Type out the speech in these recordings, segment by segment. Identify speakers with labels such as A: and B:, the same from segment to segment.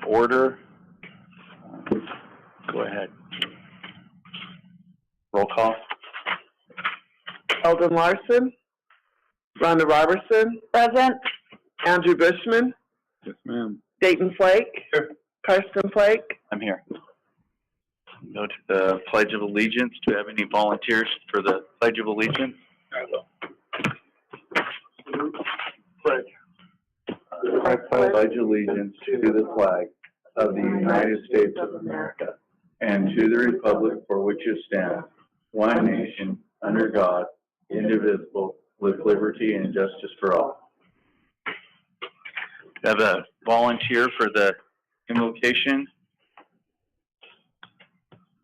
A: order. Go ahead. Roll call.
B: Eldon Larson. Rhonda Robertson.
C: Present.
B: Andrew Bushman.
D: Yes, ma'am.
B: Dayton Flake.
A: Here.
B: Karsten Flake.
A: I'm here. Go to the Pledge of Allegiance. Do we have any volunteers for the Pledge of Allegiance? I will. Pledge.
E: I pledge allegiance to the flag of the United States of America and to the republic for which it stands, one nation, under God, indivisible, with liberty and justice for all.
A: We have a volunteer for the invocation.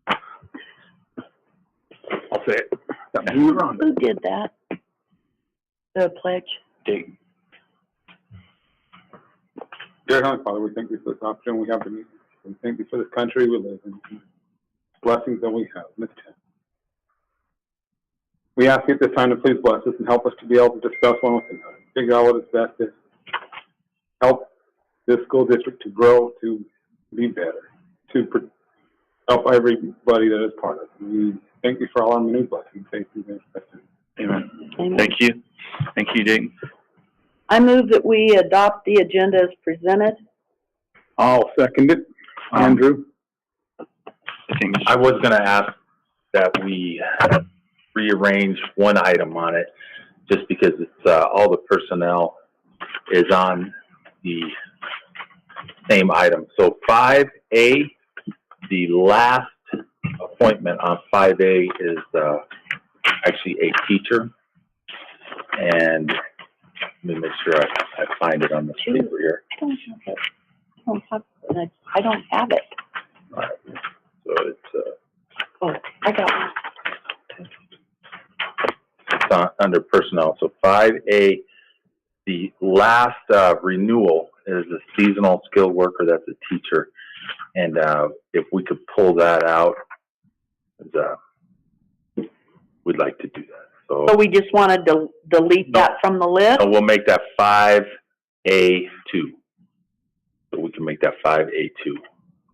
D: I'll say it.
C: Who did that? The pledge?
A: Dayton.
D: Dear Heavenly Father, we thank you for this opportunity we have to meet. We thank you for this country we live in, blessings that we have in this town. We ask you at this time to please bless us and help us to be able to discuss one with another, figure out what is best to help this school district to grow, to be better, to help everybody that is part of it. We thank you for all our many blessings. Thank you.
A: Amen.
C: Amen.
A: Thank you. Thank you, Dayton.
C: I move that we adopt the agenda as presented.
D: I'll second it. Andrew?
A: I think
F: I was going to ask that we rearrange one item on it, just because it's all the personnel is on the same item. So 5A, the last appointment on 5A is actually a teacher, and let me make sure I find it on this paper here.
C: I don't have it.
F: All right. So it's
C: Oh, I got one.
F: under personnel. So 5A, the last renewal is a seasonal skilled worker. That's a teacher. And if we could pull that out, we'd like to do that.
C: So we just want to delete that from the list?
F: So we'll make that 5A2. So we can make that 5A2.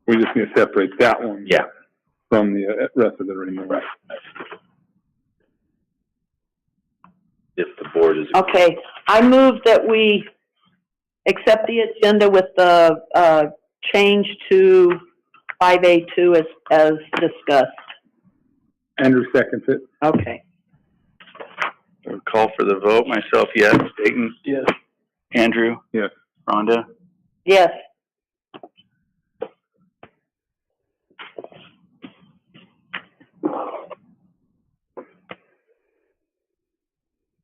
D: We just need to separate that one
F: Yeah.
D: from the rest of the renewal.
F: Right. If the board is
C: Okay. I move that we accept the agenda with the change to 5A2 as discussed.
D: Andrew seconds it.
C: Okay.
A: we'll call for the vote. Myself, yes. Dayton?
D: Yes.
A: Andrew?
D: Yes.
A: Rhonda?
C: Yes.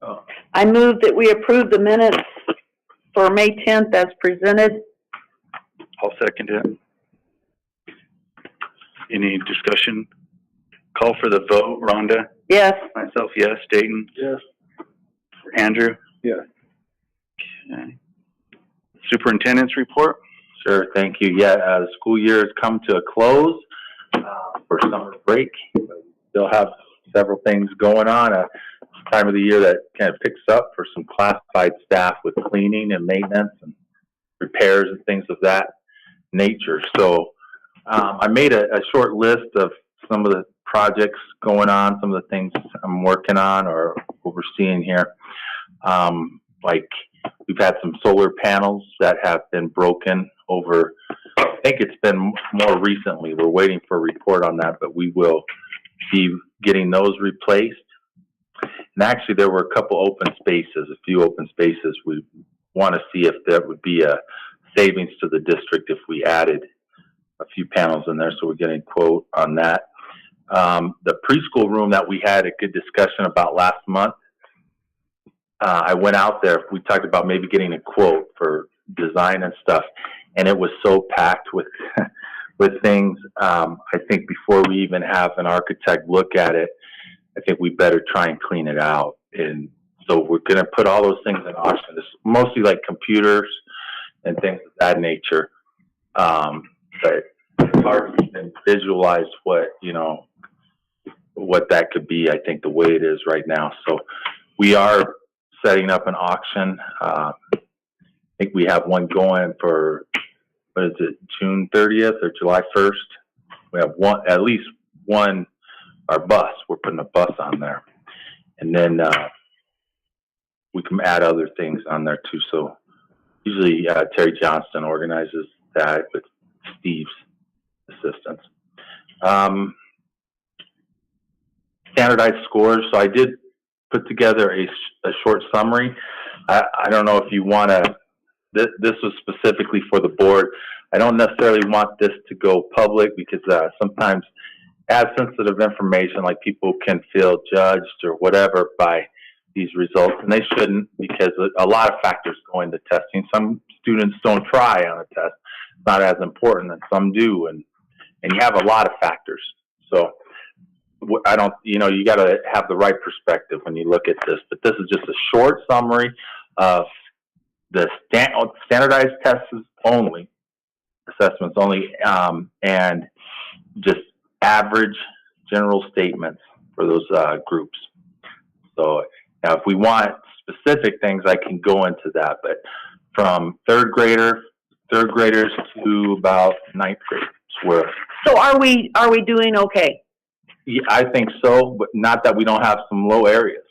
A: Oh.
C: I move that we approve the minutes for May 10th as presented.
A: I'll second it. Any discussion? Call for the vote. Rhonda?
C: Yes.
A: Myself, yes. Dayton?
D: Yes.
A: Andrew?
D: Yes.
A: Okay. Superintendent's report?
F: Sure, thank you. Yeah, the school year has come to a close for summer break. Still have several things going on. Time of the year that kind of picks up for some classified staff with cleaning and maintenance and repairs and things of that nature. So I made a short list of some of the projects going on, some of the things I'm working on or overseeing here. Like we've had some solar panels that have been broken over, I think it's been more recently. We're waiting for a report on that, but we will be getting those replaced. And actually there were a few open spaces. We want to see if there would be a savings to the district if we added a few panels in there. So we're getting a quote on that. The preschool room that we had a good discussion about last month, I went out there. We talked about maybe getting a quote for design and stuff, and it was so packed with with things. I think before we even have an architect look at it, I think we better try and clean it out. And so we're going to put all those things in auction. It's mostly like computers and things of that nature. But it's hard to even visualize what that could be, I think, the way it is right now. So we are setting up an auction. I think we have one going for what is it, June 30th or July 1st. We have at least one, our bus. We're putting a bus on there. And then we can add other things on there too. So usually Terry Johnston organizes that with Steve's assistance. Standardized scores. So I did put together a short summary. I don't know if you want to, this was specifically for the board. I don't necessarily want this to go public because sometimes as sensitive information, like people can feel judged or whatever by these results, and they shouldn't, because a lot of factors go into testing. Some students don't try on a test. It's not as important, and some do, and you have a lot of factors. So I don't, you got to have the right perspective when you look at this, but this is just a short summary of the standardized tests only, assessments only, and just average general statements for those groups. So now if we want specific things, I can go into that, but from third graders to about ninth graders.
C: So are we doing okay?
F: Yeah, I think so, but not that we don't have some low areas.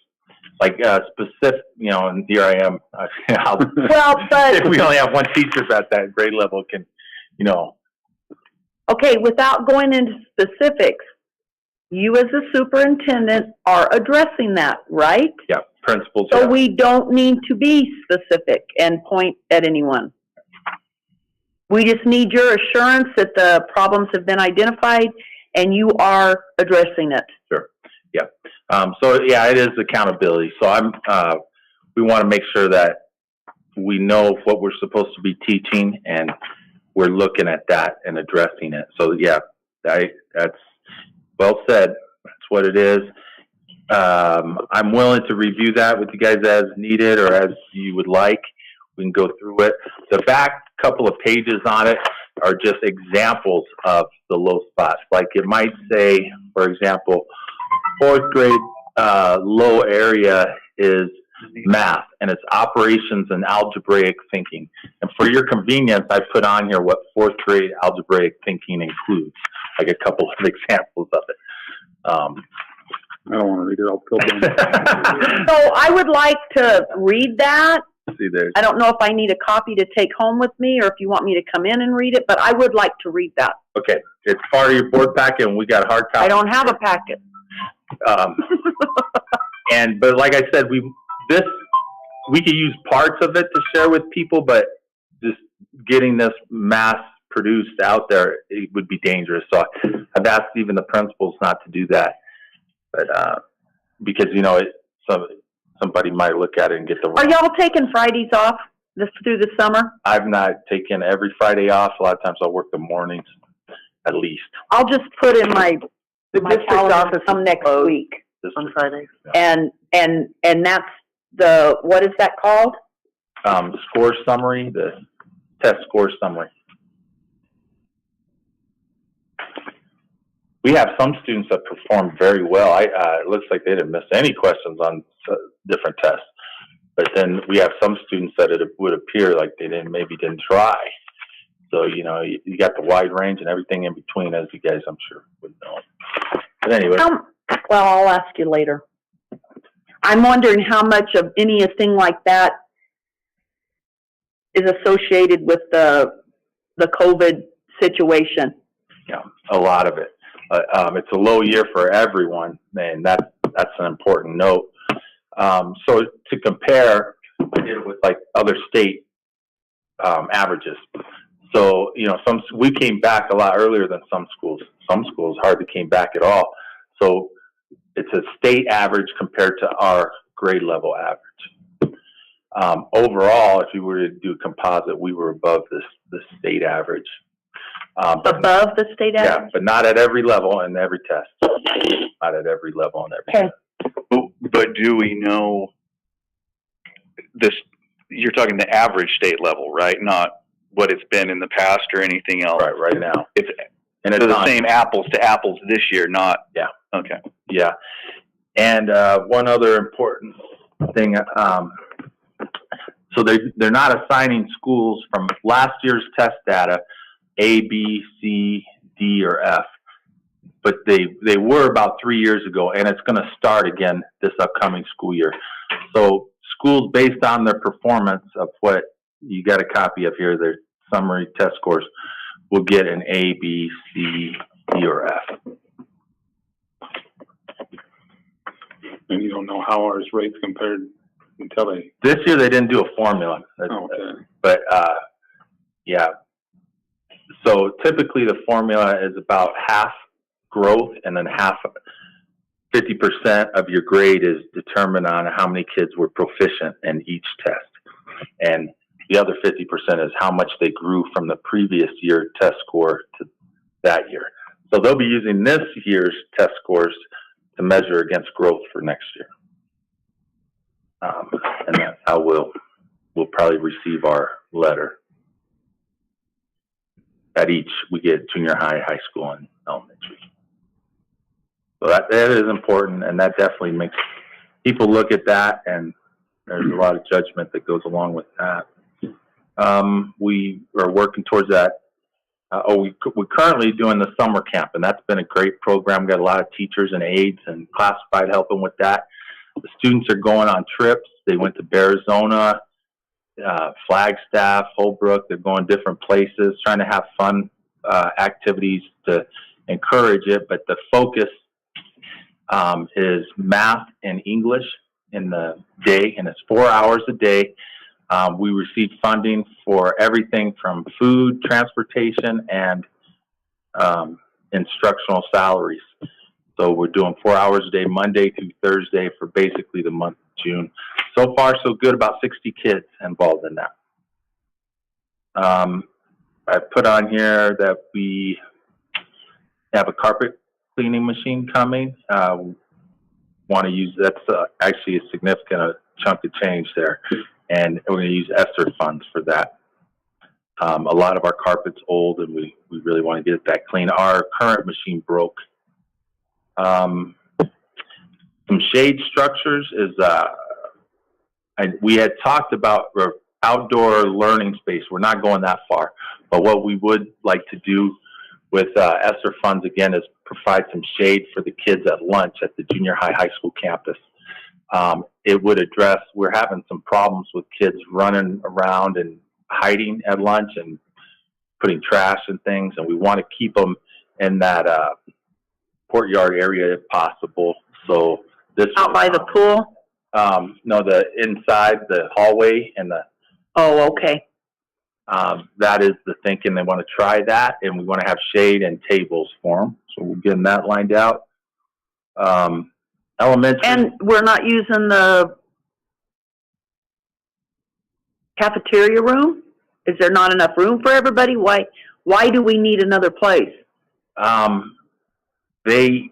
F: Like specific, and here I am.
C: Well, but
F: if we only have one teacher at that grade level, can.
C: Okay, without going into specifics, you as a superintendent are addressing that, right?
F: Yeah, principals.
C: So we don't need to be specific and point at anyone. We just need your assurance that the problems have been identified and you are addressing it.
F: Sure. Yeah. So yeah, it is accountability. So we want to make sure that we know what we're supposed to be teaching, and we're looking at that and addressing it. So yeah, that's well said. That's what it is. I'm willing to review that with you guys as needed or as you would like. We can go through it. The back couple of pages on it are just examples of the low spots. Like it might say, for example, fourth grade low area is math, and it's operations and algebraic thinking. And for your convenience, I put on here what fourth grade algebraic thinking includes, like a couple of examples of it.
D: I don't want to read it. I'll feel bad.
C: So I would like to read that.
F: See there.
C: I don't know if I need a copy to take home with me or if you want me to come in and read it, but I would like to read that.
F: Okay, it's part of your board packet, and we got hard copies.
C: I don't have a packet.
F: But like I said, we could use parts of it to share with people, but just getting this mass produced out there, it would be dangerous. So I've asked even the principals not to do that, but because somebody might look at it and get the.
C: Are y'all taking Fridays off through the summer?
F: I've not taken every Friday off. A lot of times I'll work the mornings, at least.
C: I'll just put in my
B: district
C: calendar
B: office
C: come next
B: closed
C: week.
B: on Fridays.
C: And that's what is that called?
F: Score summary, the test score summary. We have some students that perform very well. It looks like they didn't miss any questions on different tests. But then we have some students that it would appear like they maybe didn't try. So, you got the wide range and everything in between, as you guys, I'm sure, would know. But anyway.
C: Well, I'll ask you later. I'm wondering how much of anything like that is associated with the COVID situation.
F: Yeah, a lot of it. It's a low year for everyone, and that's an important note. So to compare it with like other state averages. So, we came back a lot earlier than some schools. Some schools hardly came back at all. So it's a state average compared to our grade level average. Overall, if you were to do a composite, we were above the state average.
C: Above the state average?
F: Yeah, but not at every level and every test. Not at every level and every test.
A: But do we know this? You're talking the average state level, right? Not what it's been in the past or anything else.
F: Right now.
A: It's
F: and
A: so the same apples to apples this year, not.
F: Yeah.
A: Okay.
F: Yeah. And one other important thing. So they're not assigning schools from last year's test data, A, B, C, D, or F, but they were about 3 years ago, and it's going to start again this upcoming school year. So schools, based on their performance of what you got a copy of here, their summary test scores, will get an A, B, C, D, or F.
D: And you don't know how ours rates compared until they,
F: This year they didn't do a formula,
D: okay.
F: but yeah. So typically the formula is about half growth and then 50% of your grade is determined on how many kids were proficient in each test. And the other 50% is how much they grew from the previous year test score to that year. So they'll be using this year's test scores to measure against growth for next year. And that's how we'll probably receive our letter. At each, we get junior high, high school, and elementary. So that is important, and that definitely makes people look at that, and there's a lot of judgment that goes along with that. We are working towards that. We're currently doing the summer camp, and that's been a great program. We've got a lot of teachers and aides and classified helping with that. The students are going on trips. They went to Arizona, Flagstaff, Holbrook. They're going different places, trying to have fun activities to encourage it. But the focus is math and English in the day, and it's 4 hours a day. We receive funding for everything from food, transportation, and instructional salaries. So we're doing 4 hours a day, Monday through Thursday, for basically the month of June. So far, so good. About 60 kids involved in that. I put on here that we have a carpet cleaning machine coming. Want to use, that's actually a significant chunk of change there. And we're going to use ESSER funds for that. A lot of our carpet's old, and we really want to get that clean. Our current machine broke. Some shade structures is, we had talked about outdoor learning space. We're not going that far, but what we would like to do with ESSER funds again is provide some shade for the kids at lunch at the junior high, high school campus. It would address, we're having some problems with kids running around and hiding at lunch and putting trash and things, and we want to keep them in that courtyard area if possible. So this
C: Out by the pool?
F: no, the inside, the hallway, and the
C: Oh, okay.
F: that is the thinking. They want to try that, and we want to have shade and tables for them. So we're getting that lined out. Elementary.
C: And we're not using the cafeteria room? Is there not enough room for everybody? Why do we need another place?
F: They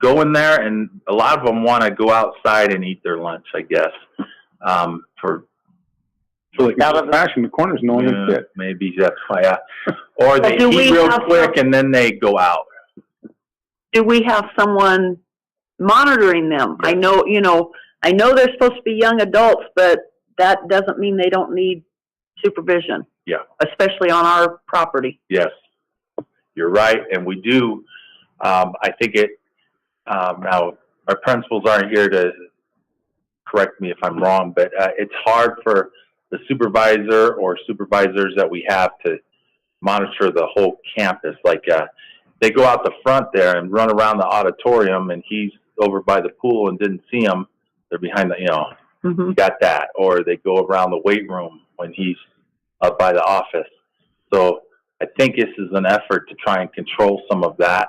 F: go in there, and a lot of them want to go outside and eat their lunch, I guess.
D: So they got trash in the corners, no one can sit.
F: Maybe that's why. Yeah. Or they
C: do we
F: eat real
C: have
F: quick and then they go out.
C: Do we have someone monitoring them? I know, I know they're supposed to be young adults, but that doesn't mean they don't need supervision.
F: Yeah.
C: Especially on our property.
F: Yes, you're right, and we do. I think it. Now, our principals aren't here to correct me if I'm wrong, but it's hard for the supervisor or supervisors that we have to monitor the whole campus. Like they go out the front there and run around the auditorium, and he's over by the pool and didn't see him. They're behind the,
C: Mm-hmm.
F: got that. Or they go around the weight room when he's up by the office. So I think this is an effort to try and control some of that.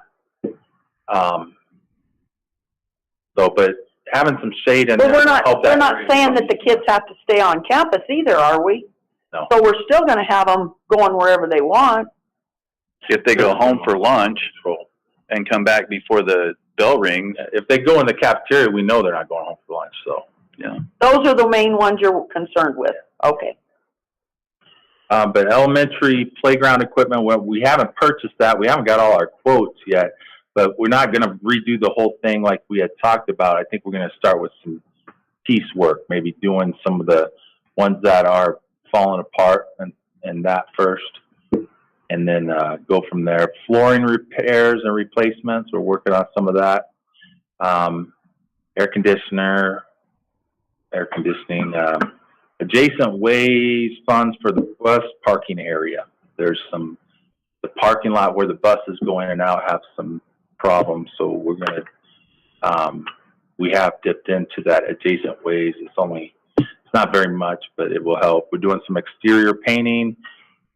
F: But having some shade in
C: Well,
F: there.
C: we're not saying that the kids have to stay on campus either, are we?
F: No.
C: So we're still going to have them going wherever they want.
A: If they go home for lunch and come back before the bell rings,
F: If they go in the cafeteria, we know they're not going home for lunch. So,
A: yeah.
C: Those are the main ones you're concerned with. Okay.
F: but elementary playground equipment, well, we haven't purchased that. We haven't got all our quotes yet, but we're not going to redo the whole thing like we had talked about. I think we're going to start with some piecework, maybe doing some of the ones that are falling apart and that first, and then go from there. Flooring repairs and replacements, we're working on some of that. Air conditioning, adjacent ways funds for the bus parking area. There's the parking lot where the buses go in and out have some problems, so we're gonna, we have dipped into that adjacent ways. It's not very much, but it will help. We're doing some exterior painting.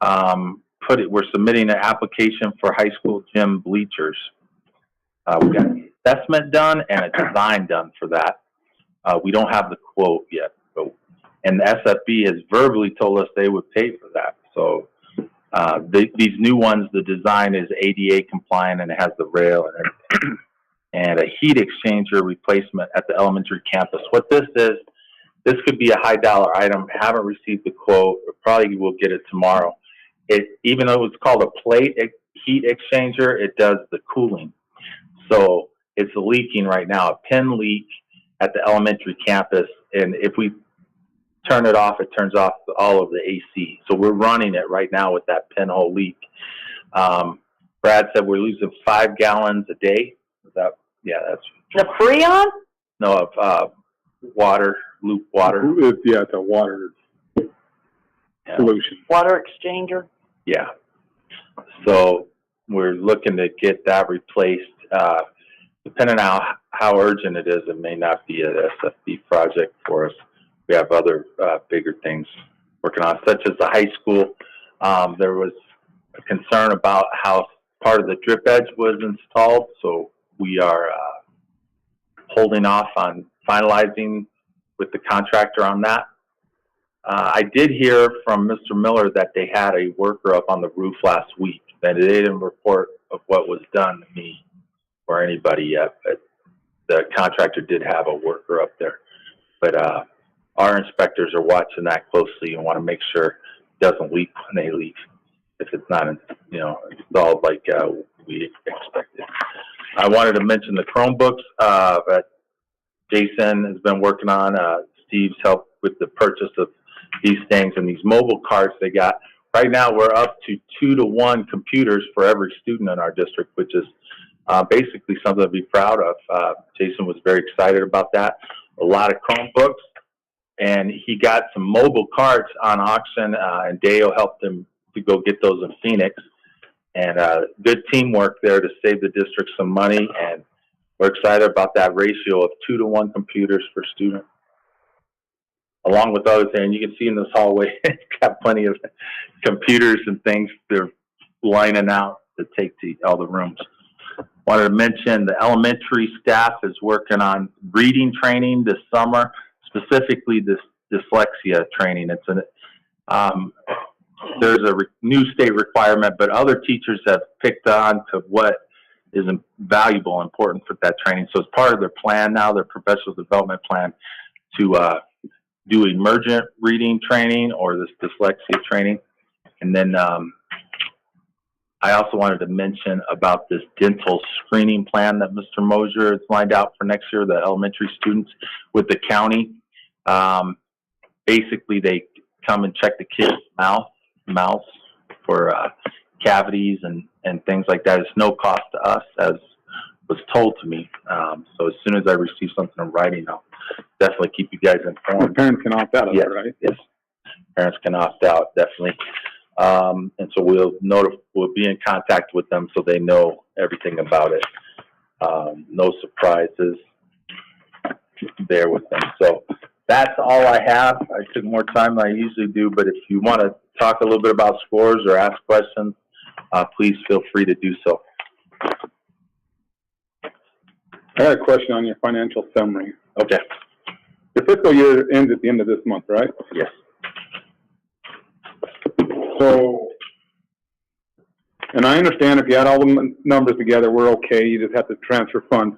F: We're submitting an application for high school gym bleachers. We got an assessment done and a design done for that. We don't have the quote yet, and the SFB has verbally told us they would pay for that. So these new ones, the design is ADA compliant and it has the rail and everything. And a heat exchanger replacement at the elementary campus. What this is, this could be a high dollar item. I haven't received the quote. Probably will get it tomorrow. Even though it's called a plate heat exchanger, it does the cooling. So it's leaking right now, a pin leak at the elementary campus. And if we turn it off, it turns off all of the AC. So we're running it right now with that pinhole leak. Brad said we're losing 5 gallons a day. That's
C: The Freon?
F: no, of water, loop water.
D: It's a water solution.
C: Water exchanger?
F: Yeah. So we're looking to get that replaced. Depending on how urgent it is, it may not be an SFB project for us. We have other bigger things working on, such as the high school. There was a concern about how part of the drip edge was installed, so we are holding off on finalizing with the contractor on that. I did hear from Mr. Miller that they had a worker up on the roof last week. That they didn't report of what was done to me or anybody yet, but the contractor did have a worker up there. But our inspectors are watching that closely and want to make sure it doesn't leak when they leave. If it's not, installed like we expected. I wanted to mention the Chromebooks that Jason has been working on. Steve's helped with the purchase of these things and these mobile carts they got. Right now, we're up to 2-to-1 computers for every student in our district, which is basically something to be proud of. Jason was very excited about that. A lot of Chromebooks, and he got some mobile carts on auction, and Deo helped him to go get those in Phoenix. And good teamwork there to save the district some money, and we're excited about that ratio of 2-to-1 computers per student. Along with other things, you can see in this hallway, it's got plenty of computers and things they're lining out to take to all the rooms. Wanted to mention the elementary staff is working on reading training this summer, specifically this dyslexia training. There's a new state requirement, but other teachers have picked on to what is valuable and important for that training. So it's part of their plan now, their professional development plan, to do emergent reading training or this dyslexia training. And then I also wanted to mention about this dental screening plan that Mr. Mosier has lined out for next year, the elementary students with the county. Basically, they come and check the kids' mouths for cavities and things like that. It's no cost to us, as was told to me. So as soon as I receive something in writing, I'll definitely keep you guys informed.
D: Parents can opt out of
F: Yes,
D: it, right?
F: yes. Parents can opt out, definitely. And so we'll be in contact with them so they know everything about it. No surprises there with them. So that's all I have. I took more time than I usually do, but if you want to talk a little bit about scores or ask questions, please feel free to do so.
D: I got a question on your financial summary.
F: Okay.
D: Your fiscal year ends at the end of this month, right?
F: Yes.
D: So, and I understand if you add all the numbers together, we're okay. You just have to transfer funds.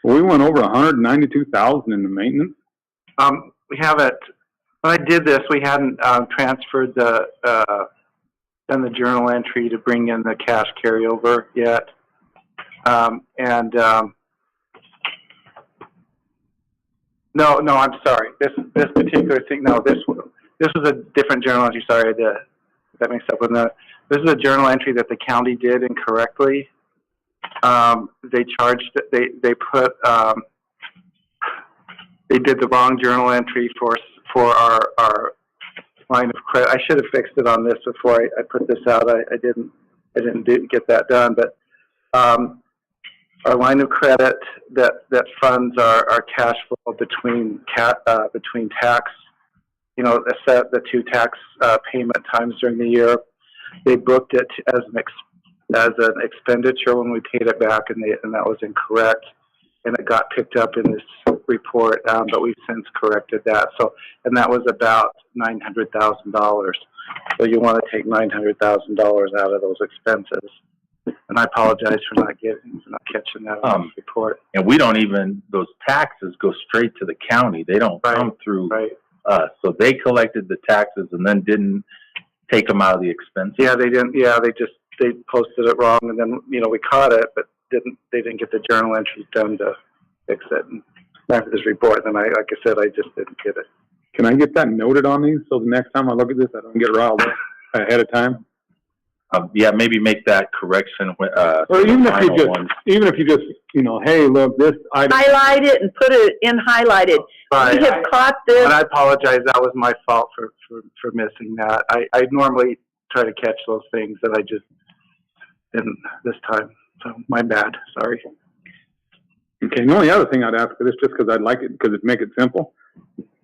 D: Well, we went over 192,000 in the maintenance.
G: We haven't, when I did this, we hadn't transferred done the journal entry to bring in the cash carryover yet. No, I'm sorry. This particular thing, no, this was a different journal entry. Sorry, that mixed up with that. This is a journal entry that the county did incorrectly. They charged, they put, they did the wrong journal entry for our line of credit. I should have fixed it on this before I put this out. I didn't get that done, but, our line of credit that funds our cash flow between tax, you know, set the 2 tax payment times during the year. They booked it as an expenditure when we paid it back, and that was incorrect, and it got picked up in this report. But we've since corrected that. So, and that was about $900,000. So you want to take $900,000 out of those expenses. And I apologize for not catching that on the report.
F: And we don't even, those taxes go straight to the county. They don't come through us. So they collected the taxes and then didn't take them out of the expenses.
G: Yeah, they didn't. Yeah, they posted it wrong, and then, you know, we caught it, but they didn't get the journal entries done to fix it. And after this report, then like I said, I just didn't get it.
D: Can I get that noted on these so the next time I look at this, I don't get riled up ahead of time?
F: Yeah, maybe make that correction.
D: Or even if you just, you know, hey, look, this item.
C: Highlight it and put it in highlighted.
G: Right.
C: We have caught this.
G: And I apologize. That was my fault for missing that. I normally try to catch those things that I just didn't this time. So my bad. Sorry.
D: Okay. The only other thing I'd ask for this, just because I'd like it, because it'd make it simple.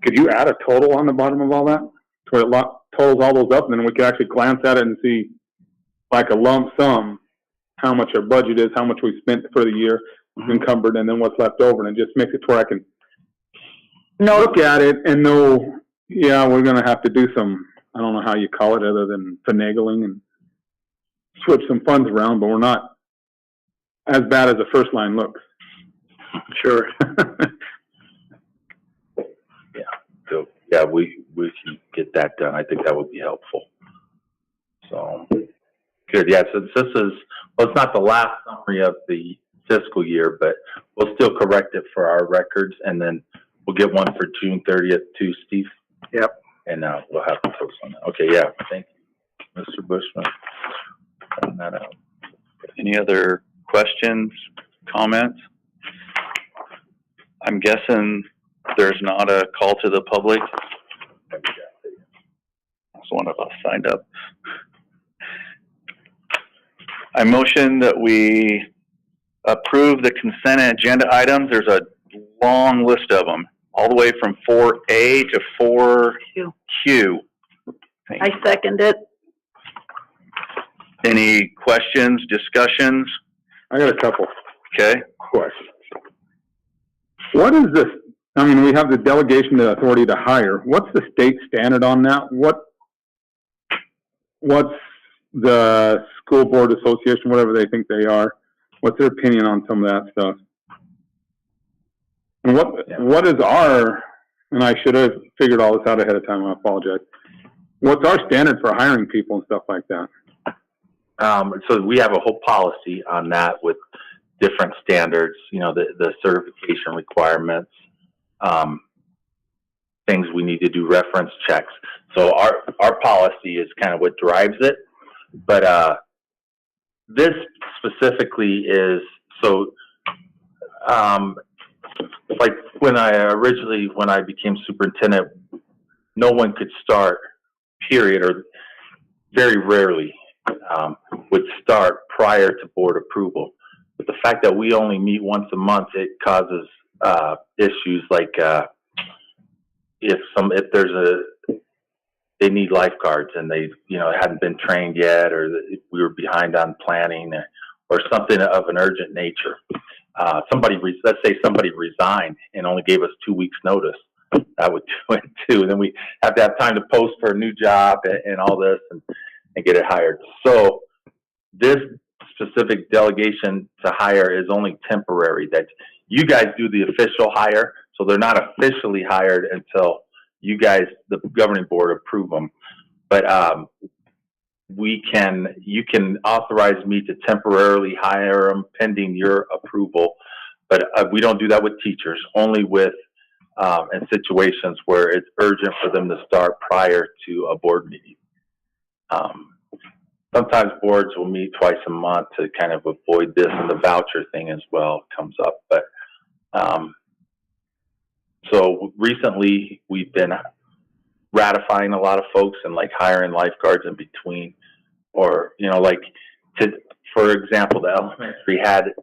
D: Could you add a total on the bottom of all that, to where it totals all those up, and then we could actually glance at it and see, like a lump sum, how much our budget is, how much we spent for the year, encumbered, and then what's left over, and it just makes it to where I can look at it and know, yeah, we're going to have to do some, I don't know how you call it other than finagling and switch some funds around, but we're not as bad as the first line looks.
G: Sure.
F: So, yeah, we can get that done. I think that would be helpful. So, good. Yeah, so this is, well, it's not the last summary of the fiscal year, but we'll still correct it for our records, and then we'll get one for June 30th too, Steve.
G: Yep.
F: And we'll have to post on that. Okay, yeah. Thank you, Mr. Bushman. Putting that out.
A: Any other questions, comments? I'm guessing there's not a call to the public. That's one of us signed up. I motion that we approve the consent agenda items. There's a long list of them, all the way from 4A to 4Q.
C: I second it.
A: Any questions, discussions?
D: I got a couple
A: Okay.
D: questions. What is this? I mean, we have the delegation of authority to hire. What's the state standard on that? What's the school board association, whatever they think they are? What's their opinion on some of that stuff? And what is our, and I should have figured all this out ahead of time, I apologize. What's our standard for hiring people and stuff like that?
F: So we have a whole policy on that with different standards, you know, the certification requirements, things we need to do, reference checks. So our policy is kind of what drives it. But this specifically is, so like when I became superintendent, no one could start, period, or very rarely would start prior to board approval. But the fact that we only meet once a month, it causes issues like if they need lifeguards and they, you know, hadn't been trained yet, or we were behind on planning, or something of an urgent nature. Let's say somebody resigned and only gave us 2 weeks notice. That would do it too. And then we have to have time to post for a new job and all this and get it hired. So this specific delegation to hire is only temporary. That you guys do the official hire, so they're not officially hired until you guys, the governing board, approve them. But you can authorize me to temporarily hire them pending your approval. But we don't do that with teachers, only with and situations where it's urgent for them to start prior to a board meeting. Sometimes boards will meet twice a month to kind of avoid this, and the voucher thing as well comes up. But so recently we've been ratifying a lot of folks and like hiring lifeguards in between, or like for example, the elementary had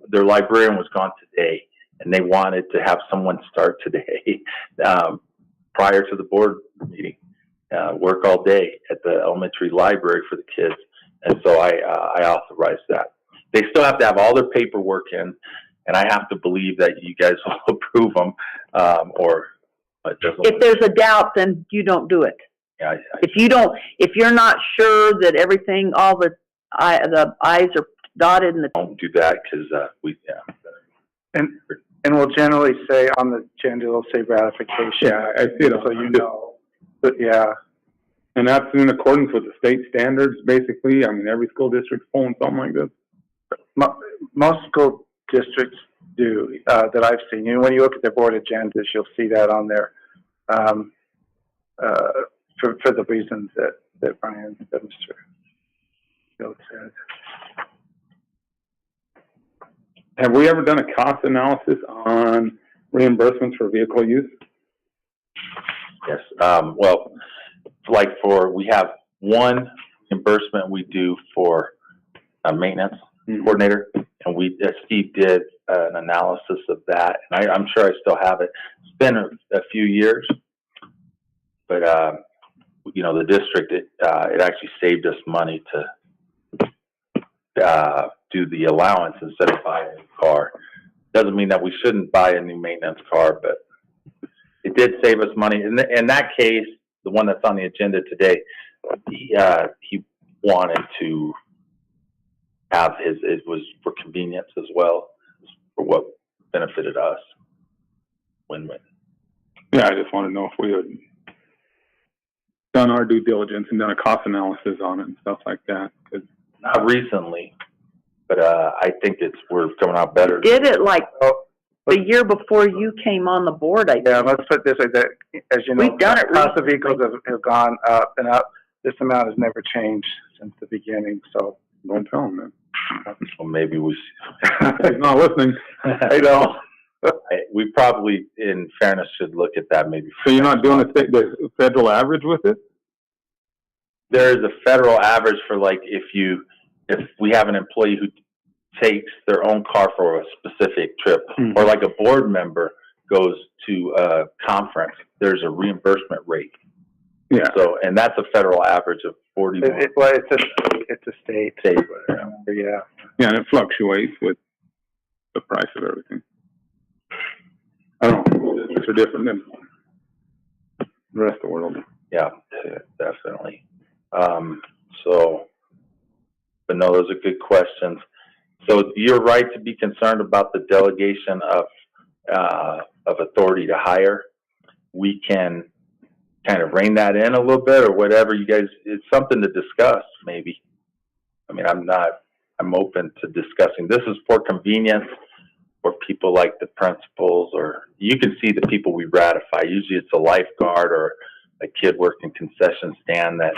F: their librarian was gone today, and they wanted to have someone start today prior to the board meeting. Work all day at the elementary library for the kids, and so I authorized that. They still have to have all their paperwork in, and I have to believe that you guys will approve them, or it doesn't.
C: If there's a doubt, then you don't do it.
F: Yeah,
C: If you're not sure that everything, all the I's are dotted and the
F: don't do that because
G: And we'll generally say on the agenda, it'll say ratification.
D: Yeah, I see it.
G: So you know. But yeah.
D: And that's in accordance with the state standards, basically. I mean, every school district's pulling something like this.
G: Most school districts do, that I've seen. When you look at their board agendas, you'll see that on there, for the reasons that Brian and Mr. Bill said.
D: Have we ever done a cost analysis on reimbursements for vehicle use?
F: yes. Well, like we have one reimbursement we do for a maintenance coordinator, and Steve did an analysis of that, and I'm sure I still have it. It's been a few years, but the district it actually saved us money to do the allowance instead of buying a new car. Doesn't mean that we shouldn't buy a new maintenance car, but it did save us money. In that case, the one that's on the agenda today, he wanted to have it was for convenience as well, for what benefited us. Win-win.
D: Yeah, I just want to know if we had done our due diligence and done a cost analysis on it and stuff like that.
F: Not recently, but I think we're coming out better.
C: did it like the year before you came on the board, I think.
G: Yeah, let's put this like that. As you know,
C: We've done it
G: cost of vehicles have gone up and up. This amount has never changed since the beginning. So
D: Don't tell him, man.
F: Well, maybe we.
D: He's not listening.
G: I know.
F: We probably, in fairness, should look at that maybe.
D: So you're not doing the federal average with it?
F: There is a federal average for like if we have an employee who takes their own car for a specific trip, or like a board member goes to a conference, there's a reimbursement rate.
D: Yeah.
F: So, and that's a federal average of 40.
G: It's a state. Yeah.
D: Yeah, and it fluctuates with the price of everything. I don't know. It's different than the rest of the world.
F: Yeah, definitely. But no, those are good questions. So you're right to be concerned about the delegation of authority to hire. We can kind of rein that in a little bit, or whatever you guys. It's something to discuss, maybe. I mean, I'm open to discussing. This is for convenience for people like the principals, or you can see the people we ratify. Usually it's a lifeguard or a kid working concession stand that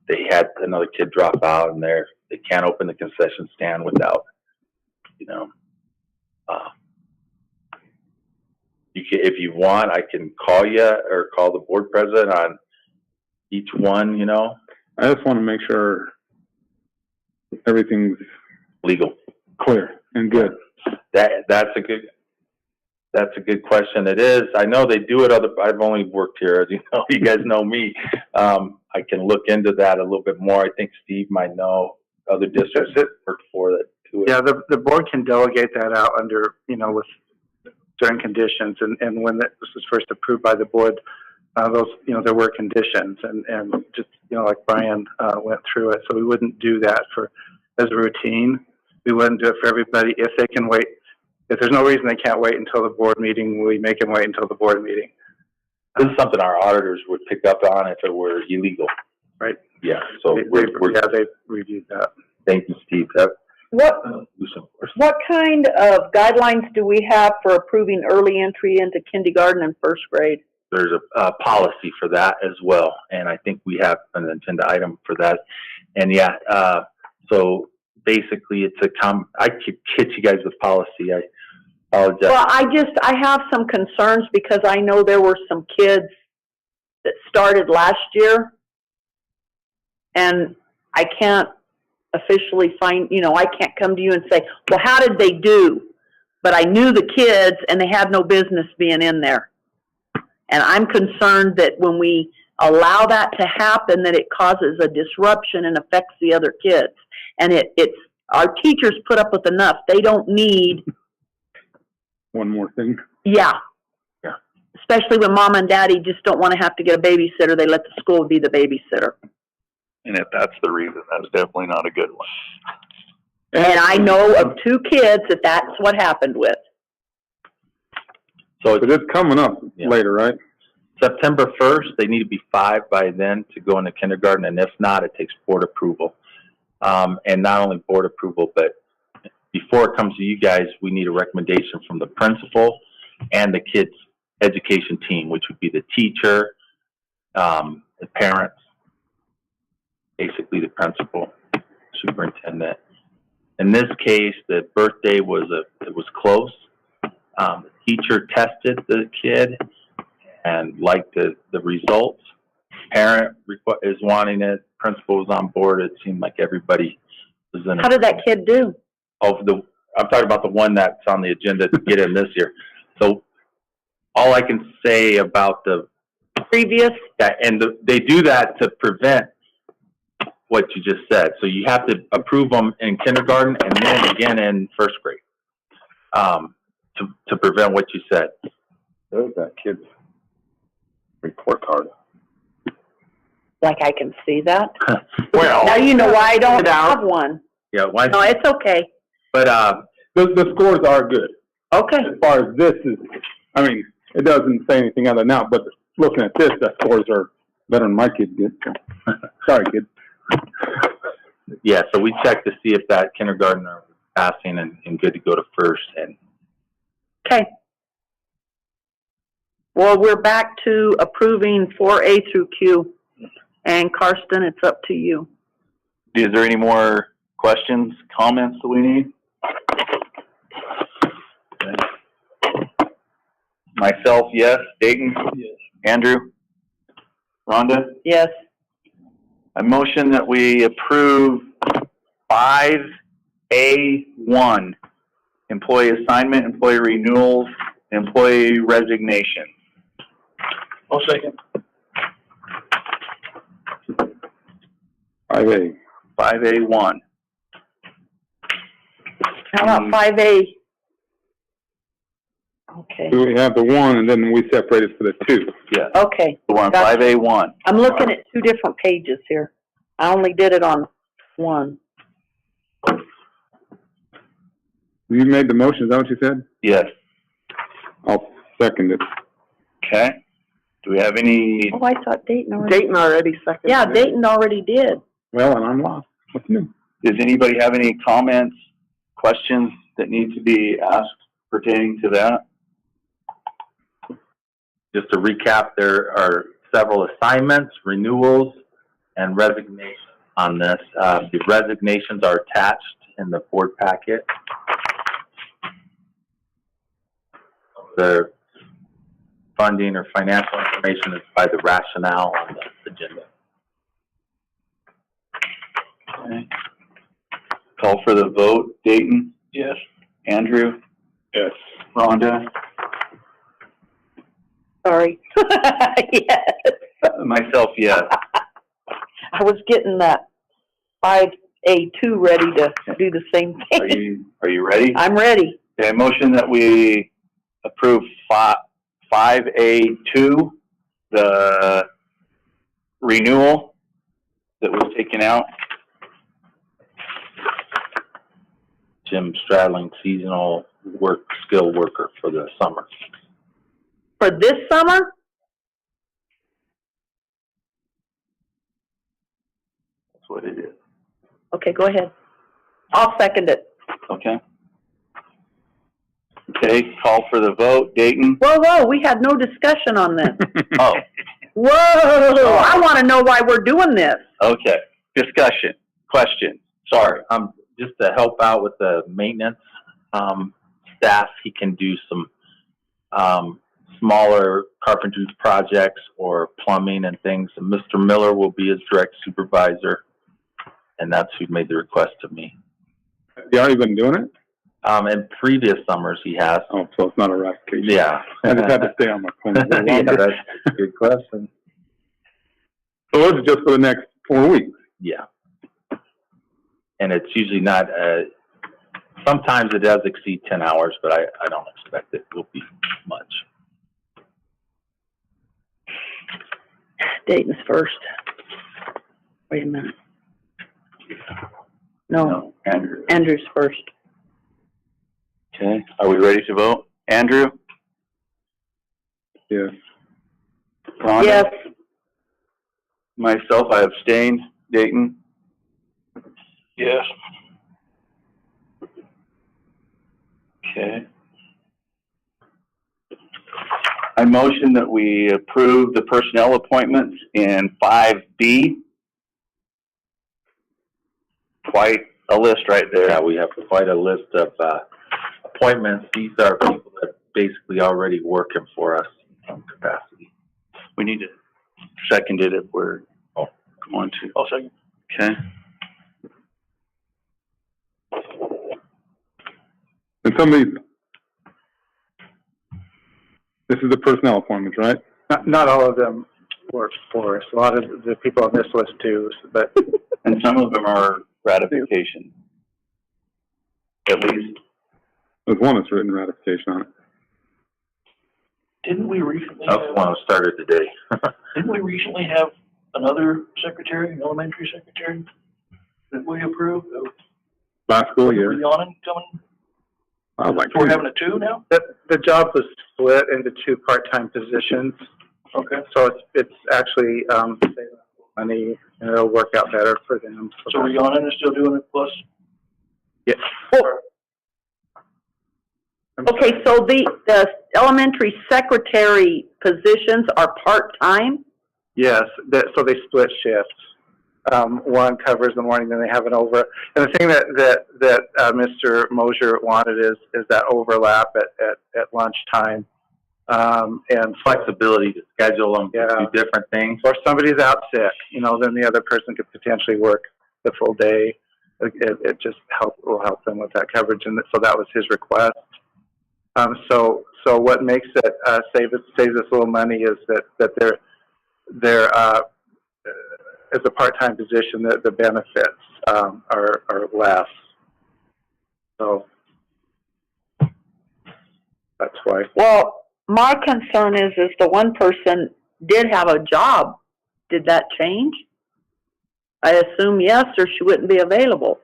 F: they had another kid drop out, and they can't open the concession stand without, if you want, I can call you or call the board president on each one,
D: I just want to make sure everything's
F: legal.
D: clear and good.
F: That's a good question. It is. I know they do it. I've only worked here, as you know. You guys know me. I can look into that a little bit more. I think Steve might know other districts that worked for that too.
G: Yeah, the board can delegate that out under, with certain conditions. And when this was first approved by the board, those, there were conditions, and just, like Brian went through it. So we wouldn't do that as a routine. We wouldn't do it for everybody. If they can wait, if there's no reason they can't wait until the board meeting, we make them wait until the board meeting.
F: This is something our auditors would pick up on if it were illegal.
G: Right.
F: Yeah. So
G: they've reviewed that.
F: Thank you, Steve.
C: What? what kind of guidelines do we have for approving early entry into kindergarten and first grade?
F: There's a policy for that as well, and I think we have an agenda item for that. And yeah, so basically it's I could hit you guys with policy. I apologize.
C: Well, I have some concerns because I know there were some kids that started last year, and I can't officially I can't come to you and say, well, how did they do? But I knew the kids, and they had no business being in there. And I'm concerned that when we allow that to happen, that it causes a disruption and affects the other kids. And it's our teachers put up with enough. They don't need
D: One more thing.
C: Yeah.
F: Yeah.
C: Especially when mom and daddy just don't want to have to get a babysitter. They let the school be the babysitter.
A: And if that's the reason, that's definitely not a good one.
C: And I know of 2 kids that that's what happened with.
F: So
D: But it's coming up later, right?
F: September 1st, they need to be 5 by then to go into kindergarten, and if not, it takes board approval. And not only board approval, but before it comes to you guys, we need a recommendation from the principal and the kids' education team, which would be the teacher, the parents, basically the principal, superintendent. In this case, the birthday was close. The teacher tested the kid and liked the results. Parent is wanting it. Principal was on board. It seemed like everybody was in.
C: How did that kid do?
F: I'm talking about the one that's on the agenda to get in this year. So all I can say about the
C: Previous?
F: they do that to prevent what you just said. So you have to approve them in kindergarten and then again in first grade, to prevent what you said.
D: There's that kid's report card.
C: Like I can see that.
F: Well,
C: Now you know why I don't have one.
F: yeah, why?
C: No, it's okay.
F: But
D: The scores are good.
C: Okay.
D: As far as this is, I mean, it doesn't say anything other now, but looking at this, the scores are better than my kid did. So. Sorry, kid.
F: yeah, so we checked to see if that kindergartner was passing and good to go to first. And
C: Okay. Well, we're back to approving 4A through Q. And Karsten, it's up to you.
A: Is there any more questions, comments that we need? Okay. Myself, yes. Dayton? Yes. Andrew? Rhonda?
C: Yes.
A: I motion that we approve 5A1, employee assignment, employee renewals, employee resignation.
E: I'll second.
D: 5A.
A: 5A1.
C: How about 5A? Okay.
D: So we have the 1, and then we separated for the 2.
A: Yeah.
C: Okay.
A: So we're on
C: Gotcha.
A: 5A1.
C: I'm looking at 2 different pages here. I only did it on one.
D: You made the motion, is that what you said?
A: Yes.
D: I'll second it.
A: Okay. Do we have any,
C: Oh, I thought Dayton already.
B: Dayton already seconded.
C: Yeah,
B: it.
C: Dayton already did.
D: Well, and I'm lost. What's new?
A: does anybody have any comments, questions that need to be asked pertaining to that?
F: just to recap, there are several assignments, renewals, and resignations on this. The resignations are attached in the board packet. The funding or financial information is by the rationale on the agenda.
A: Okay. Call for the vote. Dayton? Yes. Andrew?
D: Yes.
A: Rhonda?
C: Sorry. Yes.
A: Myself, yes.
C: I was getting that 5A2 ready to do the same thing.
A: Are you ready?
C: I'm ready.
A: Okay, motion that we approve 5A2, the renewal that was taken out.
F: Jim Stradling, seasonal skill worker for the summer.
C: For this summer?
A: That's what it is.
C: Okay, go ahead. I'll second it.
A: Okay. Okay, call for the vote. Dayton?
C: Whoa, we had no discussion on this.
A: Oh,
C: Whoa, I want to know why we're doing this.
A: okay. Discussion. Question. Sorry.
F: Just to help out with the maintenance, staff, he can do some, smaller carpentry projects or plumbing and things. And Mr. Miller will be his direct supervisor, and that's who made the request to me.
D: You already been doing it?
F: In previous summers he has.
D: Oh, so it's not a ratification.
F: Yeah.
D: I just had to stay on my phone a little
F: Yeah,
D: longer.
F: that's a good question.
D: So it's just for the next 4 weeks?
F: Yeah. And it's usually not, sometimes it does exceed 10 hours, but I don't expect it will be much.
C: Dayton's first. Wait a minute. No,
A: Andrew.
C: Andrew's first.
A: Okay. Are we ready to vote? Andrew?
D: Yes.
A: Rhonda?
C: Yes.
A: Myself, I abstained. Dayton? Yes. Okay. I motion that we approve the personnel appointments in 5B. Quite a list right there.
F: Yeah, we have quite a list of, appointments. These are people that basically already working for us in capacity.
A: We need to second it if we're going to. I'll second. Okay.
D: And some of these, this is the personnel appointments, right?
G: Not all of them work for us. A lot of the people on this list do, but
A: And some of them are ratification. At least.
D: There's one that's written ratification on it.
H: Didn't we recently
F: That's the one that started today.
H: didn't we recently have another secretary, an elementary secretary that we approved?
D: Last school year.
H: Coming,
D: I was like,
H: so we're having a two now?
G: the job was split into 2 part-time positions.
H: Okay.
G: So it's actually, saving money, and it'll work out better for them.
H: So Rhiannon is still doing it plus?
G: Yes.
C: Okay, so the elementary secretary positions are part-time?
G: Yes, so they split shifts. One covers the morning, then they have an over. And the thing that Mr. Mosier wanted is that overlap at lunchtime. And
F: Flexibility to schedule them to
G: Yeah.
F: do different things.
G: or somebody's out sick, then the other person could potentially work the full day. It just will help them with that coverage, and so that was his request. So what makes it saves us a little money is that they're as a part-time position, the benefits are less. So that's why.
C: Well, my concern is the one person did have a job. Did that change? I assume yes, or she wouldn't be available.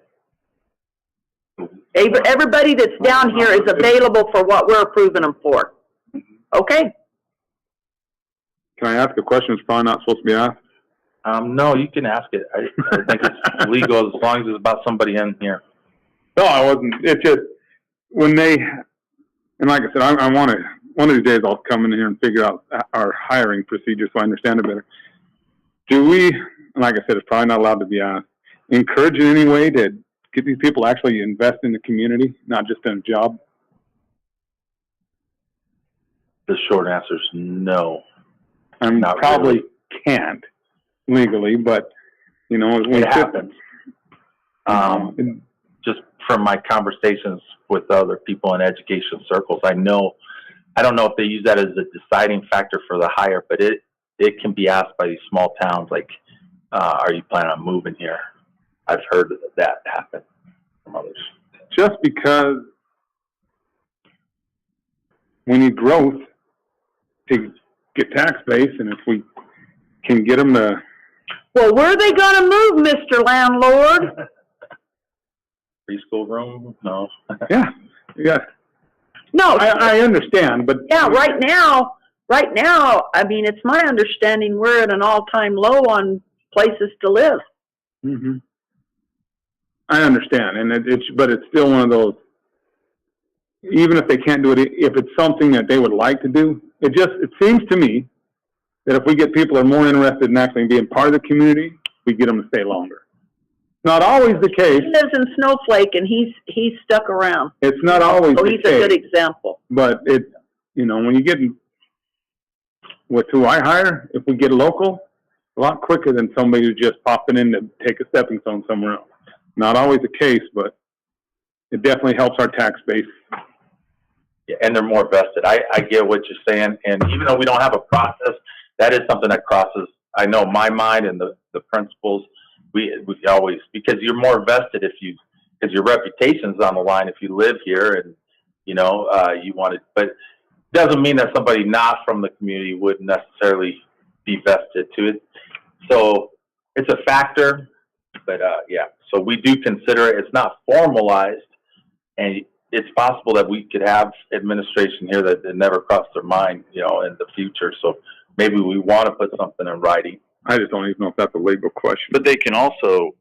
C: Everybody that's down here is available for what we're approving them for. Okay?
D: can I ask a question that's probably not supposed to be asked?
F: No, you can ask it. I think it's legal as long as it's about somebody in here.
D: No, I wasn't. It's just, when they, and like I said, I want to, one of these days I'll come in here and figure out our hiring procedure so I understand it better. Do we, and like I said, it's probably not allowed to be asked, encourage in any way to get these people to actually invest in the community, not just in a job?
F: The short answer is no.
D: I mean,
F: Not
D: probably
F: really.
D: can't legally, but, when
F: It happens. Just from my conversations with other people in education circles, I don't know if they use that as a deciding factor for the hire, but it can be asked by these small towns, like, are you planning on moving here? I've heard that happen from others.
D: just because we need growth to get tax base, and if we can get them to,
C: Well, where are they gonna move, Mr. Landlord?
F: Preschool room? No.
D: yeah,
C: No,
D: I understand, but
C: yeah, right now, I mean, it's my understanding we're at an all-time low on places to live.
D: hmm I understand, and but it's still one of those. even if they can't do it, if it's something that they would like to do, it seems to me that if we get people that are more interested in actually being part of the community, we get them to stay longer. Not always the case.
C: He lives in Snowflake and he's stuck around.
D: It's not always
C: So
D: the
C: he's
D: case.
C: a good example.
D: But when you get with who I hire, if we get local, a lot quicker than somebody who's just popping in to take a stepping stone somewhere else. Not always the case, but it definitely helps our tax base.
F: Yeah, and they're more vested. I get what you're saying, and even though we don't have a process, that is something that crosses, I know, my mind and the principals. We always, because you're more vested because your reputation's on the line if you live here and, you want it, but it doesn't mean that somebody not from the community would necessarily be vested to it. So it's a factor, but, yeah, so we do consider it. It's not formalized, and it's possible that we could have administration here that never crossed their mind, in the future. So maybe we want to put something in writing.
D: I just don't even know if that's a legal question.
A: But they can also,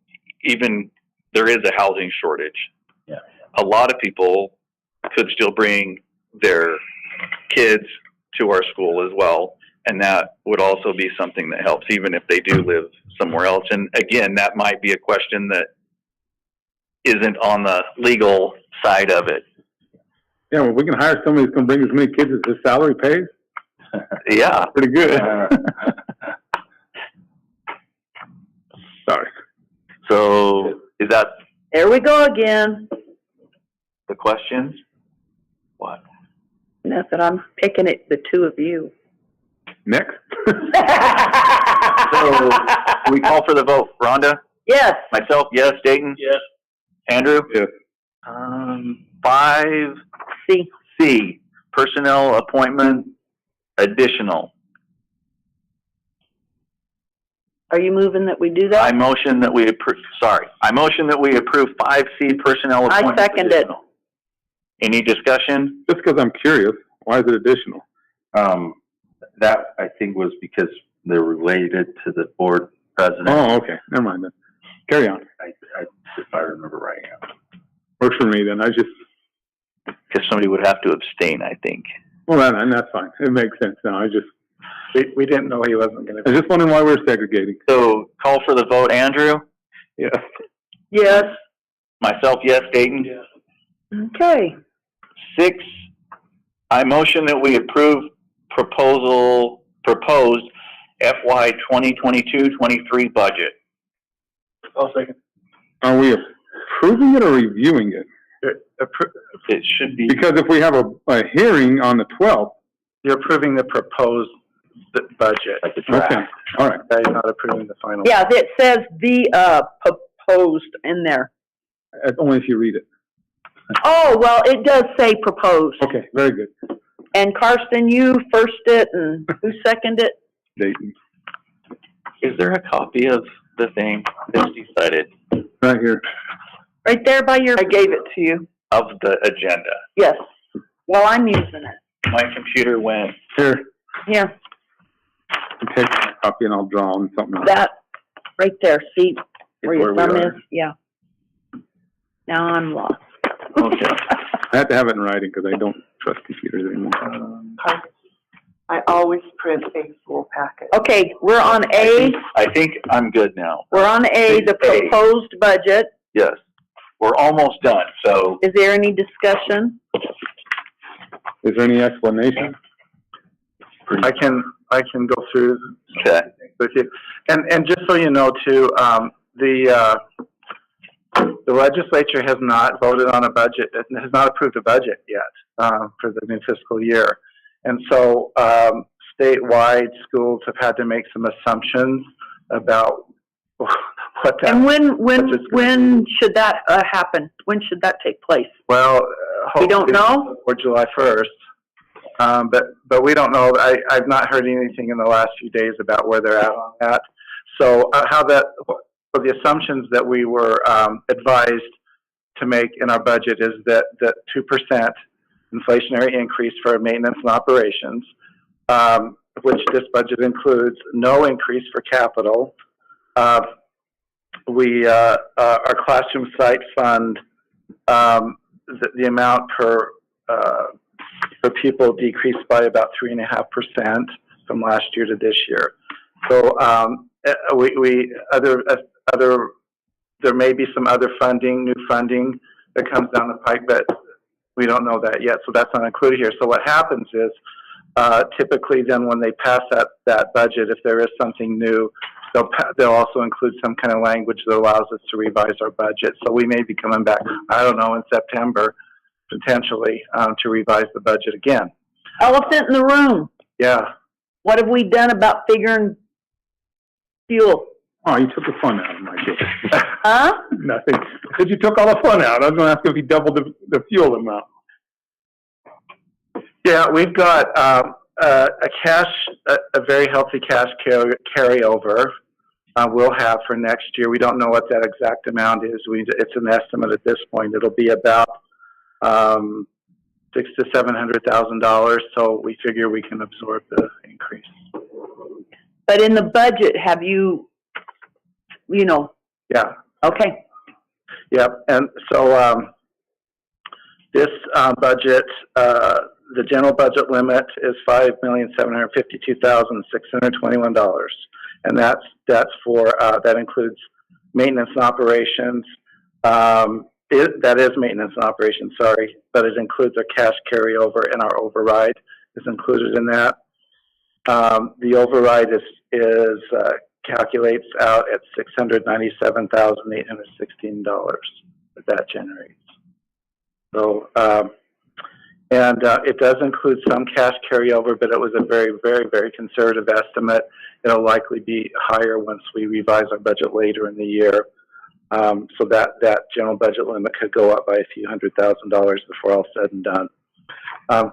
A: there is a housing shortage.
F: Yeah.
A: A lot of people could still bring their kids to our school as well, and that would also be something that helps, even if they do live somewhere else. And again, that might be a question that isn't on the legal side of it.
D: Yeah, well, we can hire somebody who's going to bring as many kids as his salary pays.
A: Yeah.
D: Pretty good. Sorry.
A: So is that
C: There we go again.
A: the questions? What?
C: Nothing, I'm picking at the two of you.
D: Next.
A: So we call for the vote. Rhonda?
C: Yes.
A: Myself, yes. Dayton?
H: Yes.
A: Andrew?
D: Yes.
A: 5C, personnel appointment additional.
C: Are you moving that we do that?
A: I motion that we approve 5C personnel
C: I
A: appointment
C: second it.
A: additional. Any discussion?
D: Just because I'm curious, why is it additional?
F: That I think was because they're related to the board president.
D: Oh, okay. Never mind then. Carry on.
F: If I remember right. Yeah.
D: Works for me then.
A: Because somebody would have to abstain, I think.
D: Well, that's fine. It makes sense now.
G: We didn't know he wasn't going
D: I
G: to.
D: was just wondering why we're segregating.
A: So call for the vote. Andrew?
D: Yes.
C: Yes.
A: Myself, yes. Dayton?
H: Yes.
C: Okay.
A: 6, I motion that we approve proposed FY 2022-23 budget.
H: I'll second.
D: Are we approving it or reviewing it?
A: It should be.
D: Because if we have a hearing on the 12th.
G: You're approving the proposed budget.
F: Like the draft.
D: Okay. All right.
G: You're not approving the final.
C: Yeah, it says the proposed in there.
D: Only if you read it.
C: Oh, well, it does say proposed.
D: Okay. Very good.
C: And Karsten, you first it, and who seconded it?
D: Dayton.
A: Is there a copy of the thing that's decided
D: Right here.
C: Right there by your.
B: I gave it to you.
A: of the agenda?
C: Yes. Well, I'm using it.
A: My computer went.
D: Here.
C: Here,
D: Take my copy and I'll draw on something else.
C: that, right there. See where your
D: Where we
C: thumb
D: are.
C: is? Yeah. Now I'm lost.
A: Okay.
D: I have to have it in writing because I don't trust computers anymore.
B: I always print a full packet.
C: Okay, we're on A.
A: I think I'm good now.
C: We're on A, the
A: A.
C: proposed budget.
A: Yes. We're almost done, so.
C: Is there any discussion?
D: Is there any explanation?
G: I can go through
A: Okay.
G: with you. And just so you know too, the legislature has not voted on a budget, has not approved a budget yet, for the new fiscal year. And so, statewide schools have had to make some assumptions about what that.
C: And when
G: budget's gonna be.
C: should that happen? When should that take place?
G: Well,
C: We don't
G: hopefully
C: know?
G: Or July 1st. But we don't know. I've not heard anything in the last few days about where they're at on that. So the assumptions that we were advised to make in our budget is that 2% inflationary increase for maintenance and operations, which this budget includes no increase for capital. Our classroom site fund, the amount per for people decreased by about 3.5% from last year to this year. So there may be some other funding, new funding that comes down the pike, but we don't know that yet. So that's not included here. So what happens is typically then when they pass that budget, if there is something new, they'll also include some kind of language that allows us to revise our budget. So we may be coming back, I don't know, in September, potentially, to revise the budget again.
C: Elephant in the room.
G: Yeah.
C: What have we done about figuring fuel?
D: Oh, you took the fun out of my game.
C: Huh?
D: Nothing. Because you took all the fun out. I was going to ask if you doubled the fuel amount.
G: Yeah, we've got a very healthy cash carryover we'll have for next year. We don't know what that exact amount is. It's an estimate at this point. It'll be about $600,000 to $700,000. So we figure we can absorb the increase.
C: But in the budget, have you know?
G: Yeah.
C: Okay.
G: Yep. And so this budget, the general budget limit is $5,752,621, and that's for that includes maintenance and operations. That is maintenance and operations, sorry, but it includes our cash carryover, and our override is included in that. The override is calculates out at $697,816 that generates. So, it does include some cash carryover, but it was a very, very, very conservative estimate. It'll likely be higher once we revise our budget later in the year. So that general budget limit could go up by a few $100,000 before all said and done.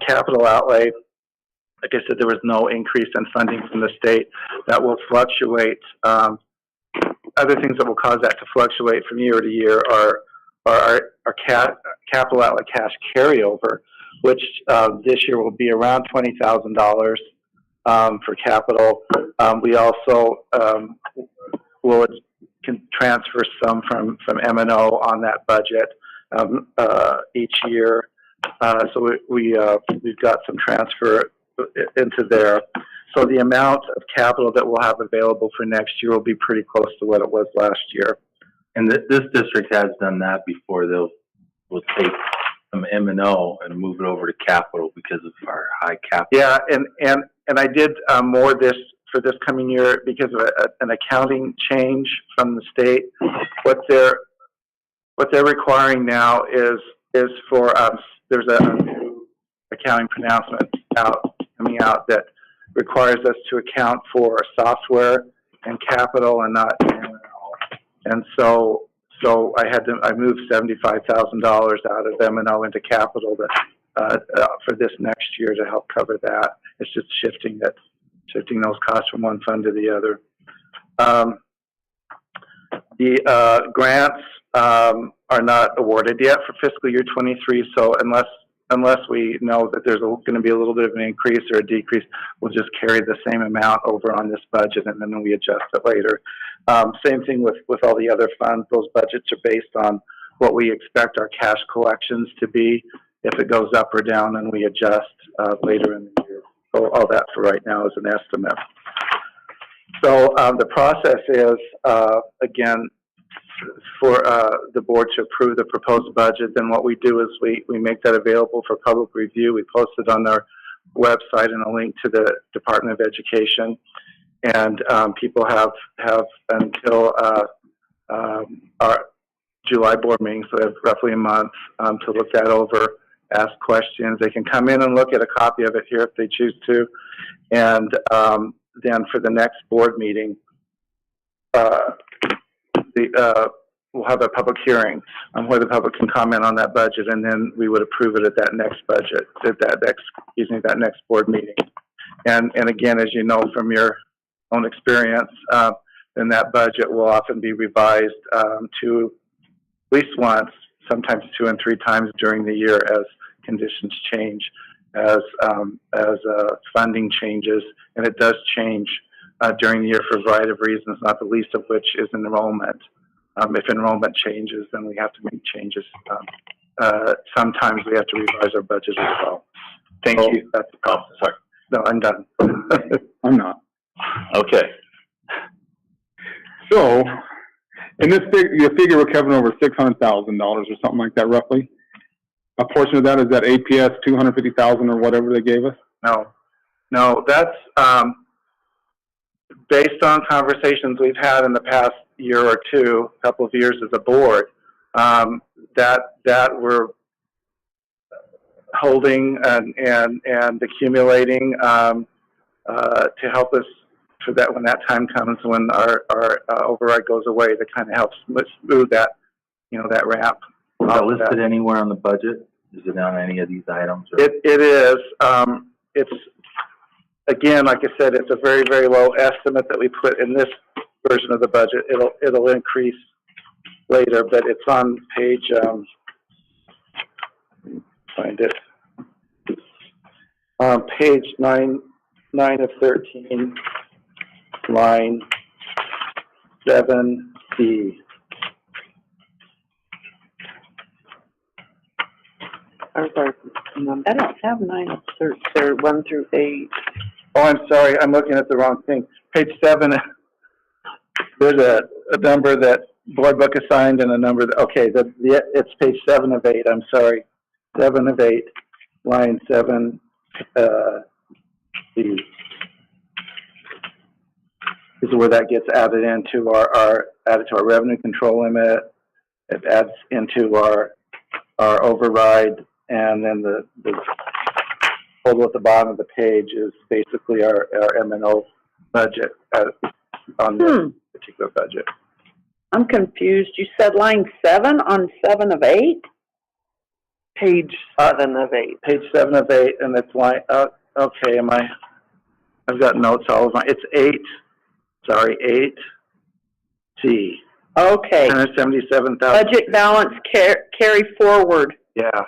G: Capital outlay, like I said, there was no increase in funding from the state. That will fluctuate. Other things that will cause that to fluctuate from year to year are our capital outlay cash carryover, which this year will be around $20,000 for capital. We also can transfer some from M&O on that budget each year. So we've got some transfer into there. So the amount of capital that we'll have available for next year will be pretty close to what it was last year.
F: And this district has done that before. They'll take some M&O and move it over to capital because of our high capital.
G: Yeah, and I did more for this coming year because of an accounting change from the state. What they're requiring now is for there's a new accounting pronouncement coming out that requires us to account for software and capital and not M&O. And so I moved $75,000 out of M&O into capital for this next year to help cover that. It's just shifting those costs from one fund to the other. The grants are not awarded yet for fiscal year 23. So unless we know that there's going to be a little bit of an increase or a decrease, we'll just carry the same amount over on this budget, and then we adjust it later. Same thing with all the other funds. Those budgets are based on what we expect our cash collections to be. If it goes up or down, then we adjust later in the year. So all that for right now is an estimate. So the process is, again, for the board to approve the proposed budget. Then what we do is we make that available for public review. We post it on our website and a link to the Department of Education. And people have until our July board meeting, so they have roughly a month to look that over, ask questions. They can come in and look at a copy of it here if they choose to. And then for the next board meeting, we'll have a public hearing where the public can comment on that budget, and then we would approve it at that next board meeting. And again, as you know from your own experience, then that budget will often be revised to at least once, sometimes 2 and 3 times during the year as conditions change, as funding changes, and it does change during the year for a variety of reasons, not the least of which is enrollment. If enrollment changes, then we have to make changes sometimes we have to revise our budget as well.
A: Thank
G: So
A: you.
G: that's the
A: Oh,
G: problem.
A: sorry.
G: No, I'm done.
D: I'm not.
A: Okay.
D: So, in this your figure we're covering over $600,000 or something like that, roughly. A portion of that is that APS 250,000 or whatever they gave us.
G: No, that's, based on conversations we've had in the past year or two, couple of years as a board, that we're holding and accumulating, to help us for that when that time comes, when our override goes away, to kind of help smooth that, that ramp.
F: Is that listed anywhere on the budget? Is it on any of these items? Or?
G: It is. It's, again, like I said, it's a very, very low estimate that we put in this version of the budget. It'll increase later, but it's on page, find it. Page 9 of 13, line 7B.
B: I
C: don't have 9 of 13.
B: They're 1 through 8.
G: Oh, I'm sorry, I'm looking at the wrong thing. Page 7, there's a number that board book assigned and a number that, okay, it's page 7 of 8, I'm sorry. 7 of 8, line 7, B. This is where that gets added into added to our revenue control limit. It adds into our override, and then the total at the bottom of the page is basically our M&O budget on this particular budget.
C: I'm confused. You said line 7 on 7 of 8?
B: Page 7 of 8.
G: Page 7 of 8, and it's line, okay, I've got notes all over it's 8C.
C: Okay.
G: 177,000.
C: Budget balance carry forward,
G: Yeah.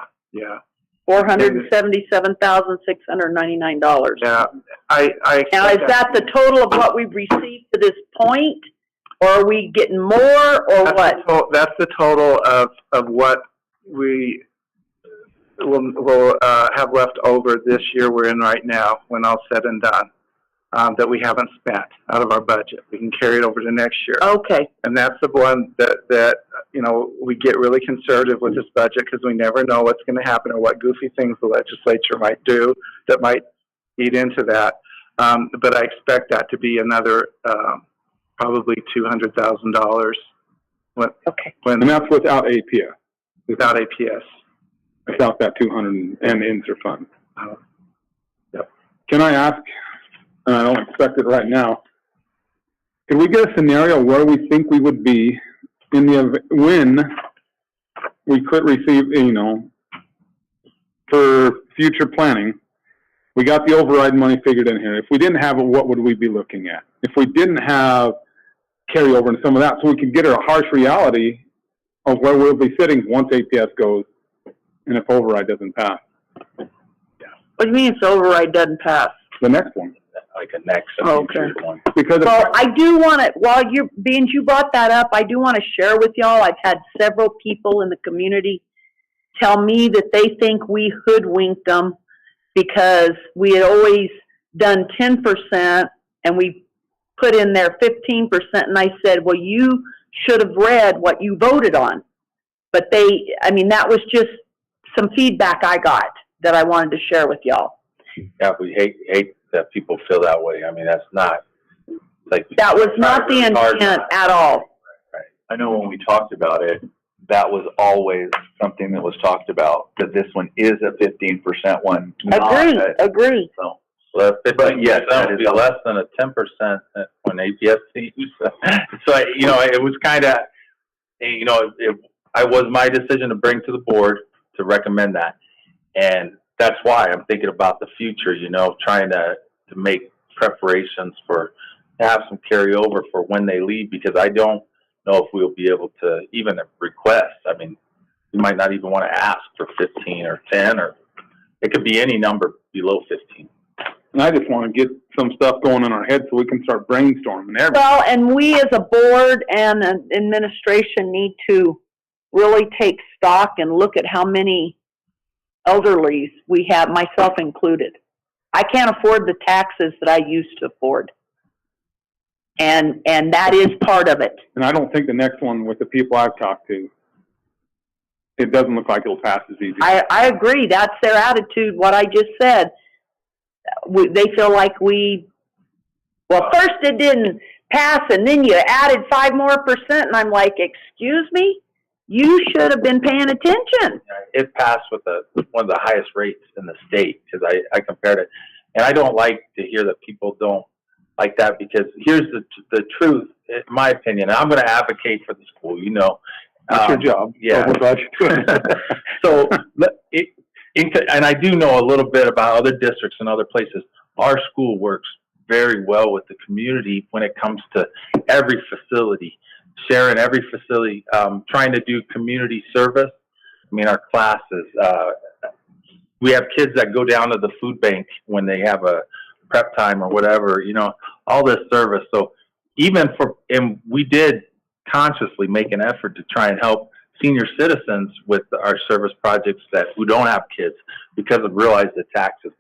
C: $477,699.
G: Yeah, I
C: Now, is that the total of what we've received to this point? Or are we getting more, or what?
G: That's the total of what we will have left over this year we're in right now, when all's said and done, that we haven't spent out of our budget. We can carry it over to next year.
C: Okay.
G: And that's the one that we get really conservative with this budget, because we never know what's going to happen or what goofy things the legislature might do that might eat into that. But I expect that to be another probably $200,000.
C: Okay.
D: And that's without APS.
G: Without APS.
D: Without that 200 and insert fund.
G: Yep.
D: Can I ask, and I don't expect it right now, could we get a scenario where we think we would be in when we could receive, for future planning, we got the override money figured in here. If we didn't have it, what would we be looking at? If we didn't have carryover and some of that, so we could get a harsh reality of where we'll be sitting once APS goes and if override doesn't pass.
C: What do you mean if the override doesn't pass?
D: The next one.
F: Like a next
C: Okay.
F: one.
D: Because
C: Well, I do want to, while you brought that up, I do want to share with y'all, I've had several people in the community tell me that they think we hoodwinked them because we had always done 10% and we put in there 15%, and I said, well, you should have read what you voted on. But that was just some feedback I got that I wanted to share with y'all.
F: Yeah, we hate that people feel that way. I mean, that's not like
C: That was not the intent at all.
A: I know when we talked about it, that was always something that was talked about, that this one is a 15% one.
C: Agree.
A: So,
F: Well,
A: But yes, that
F: would
A: is
F: be less than a 10% when APS sees. So, it was kind of, it was my decision to bring to the board to recommend that. And that's why I'm thinking about the future, trying to make preparations to have some carryover for when they leave, because I don't know if we'll be able to even request. I mean, you might not even want to ask for 15 or 10, or it could be any number below 15.
D: and I just want to get some stuff going in our head so we can start brainstorming everything.
C: Well, and we as a board and an administration need to really take stock and look at how many elderlies we have, myself included. I can't afford the taxes that I used to afford. And that is part of it.
D: And I don't think the next one, with the people I've talked to, it doesn't look like it'll pass as easy.
C: I agree. That's their attitude, what I just said. They feel like first it didn't pass and then you added 5% more, and I'm like, excuse me? You should have been paying attention.
F: It passed with one of the highest rates in the state, because I compared it. And I don't like to hear that people don't like that, because here's the truth, in my opinion. And I'm going to advocate for the school, you know.
D: That's your job.
F: Yeah.
D: So we're glad you're doing it.
F: So, and I do know a little bit about other districts and other places. Our school works very well with the community when it comes to every facility, sharing every facility, trying to do community service. I mean, our classes, we have kids that go down to the food bank when they have a prep time or whatever, you know, all this service. So and we did consciously make an effort to try and help senior citizens with our service projects who don't have kids, because of realize the taxes.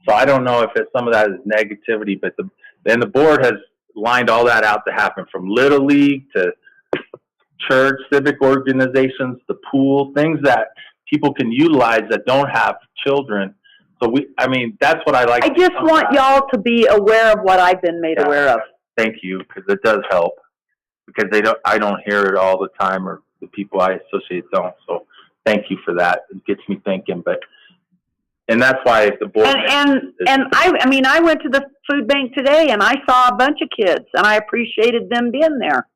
F: So I don't know if some of that is negativity, but then the board has lined all that out to happen, from Little League to church, civic organizations, the pool, things that people can utilize that don't have children. So that's what I like.
C: I just want y'all to be aware of what I've been made aware of.
F: Thank you, because it does help. Because I don't hear it all the time, or the people I associate don't. So thank you for that. It gets me thinking. And that's why the board.
C: And I went to the food bank today and I saw a bunch of kids and I appreciated them being there.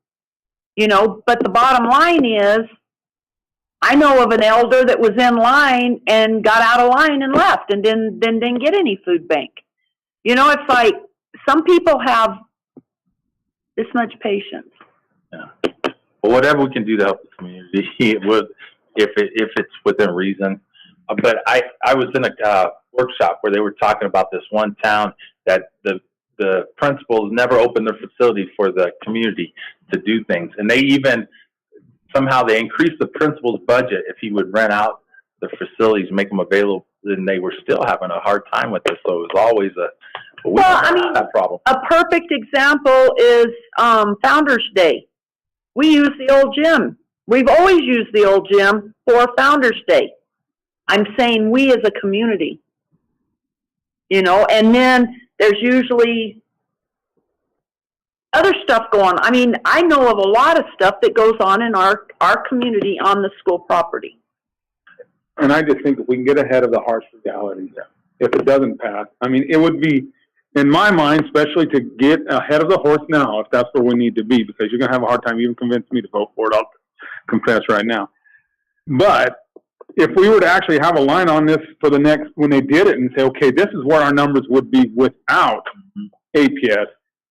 C: You know, but the bottom line is, I know of an elder that was in line and got out of line and left and didn't get any food bank. You know, it's like some people have this much patience.
F: Yeah. Well, whatever we can do to help the community, if it's within reason. But I was in a workshop where they were talking about this one town that the principals never opened their facility for the community to do things, and they somehow increased the principal's budget if he would rent out the facilities, make them available. Then they were still having a hard time with this, so it was always that problem.
C: A perfect example is Founders Day. We use the old gym. We've always used the old gym for Founders Day. I'm saying we as a community, you know, and then there's usually other stuff going on. I mean, I know of a lot of stuff that goes on in our community on the school property.
D: And I just think if we can get ahead of the harsh realities, if it doesn't pass, I mean, it would be, in my mind, especially to get ahead of the horse now, if that's where we need to be, because you're going to have a hard time even convincing me to vote for it. I'll confess right now. But if we were to actually have a line on this for the next, when they did it, and say, okay, this is where our numbers would be without APS,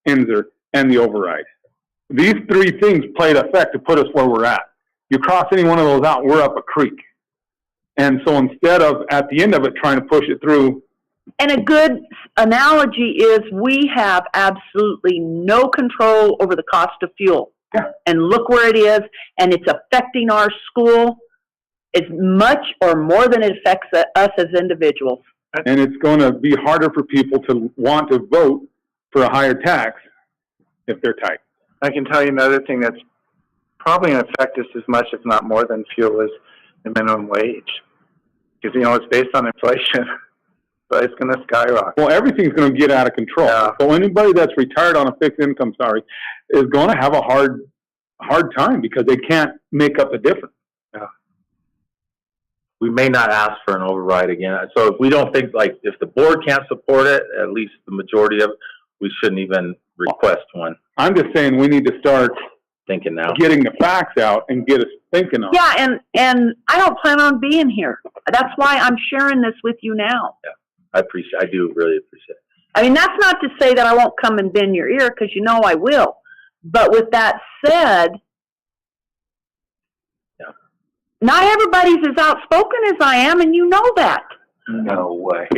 D: INSER, and the override. These three things played effect to put us where we're at. You cross any one of those out, we're up a creek. And so instead of, at the end of it, trying to push it through.
C: And a good analogy is we have absolutely no control over the cost of fuel.
D: Yeah.
C: And look where it is, and it's affecting our school as much or more than it affects us as individuals.
D: And it's going to be harder for people to want to vote for a higher tax if they're tight.
G: I can tell you another thing that's probably going to affect us as much, if not more than fuel, is the minimum wage. Because, you know, it's based on inflation, but it's going to skyrocket.
D: Well, everything's going to get out of control.
G: Yeah.
D: So anybody that's retired on a fixed income, is going to have a hard time because they can't make up the difference.
G: Yeah.
F: We may not ask for an override again. So if we don't think, like, if the board can't support it, at least the majority of it, we shouldn't even request one.
D: I'm just saying we need to start
F: Thinking now.
D: getting the facts out and get us thinking on it.
C: Yeah, and I don't plan on being here. That's why I'm sharing this with you now.
F: I do really appreciate it.
C: I mean, that's not to say that I won't come and bend your ear, because you know I will. But with that said,
F: Yeah.
C: not everybody's as outspoken as I am, and you know that.
F: No way.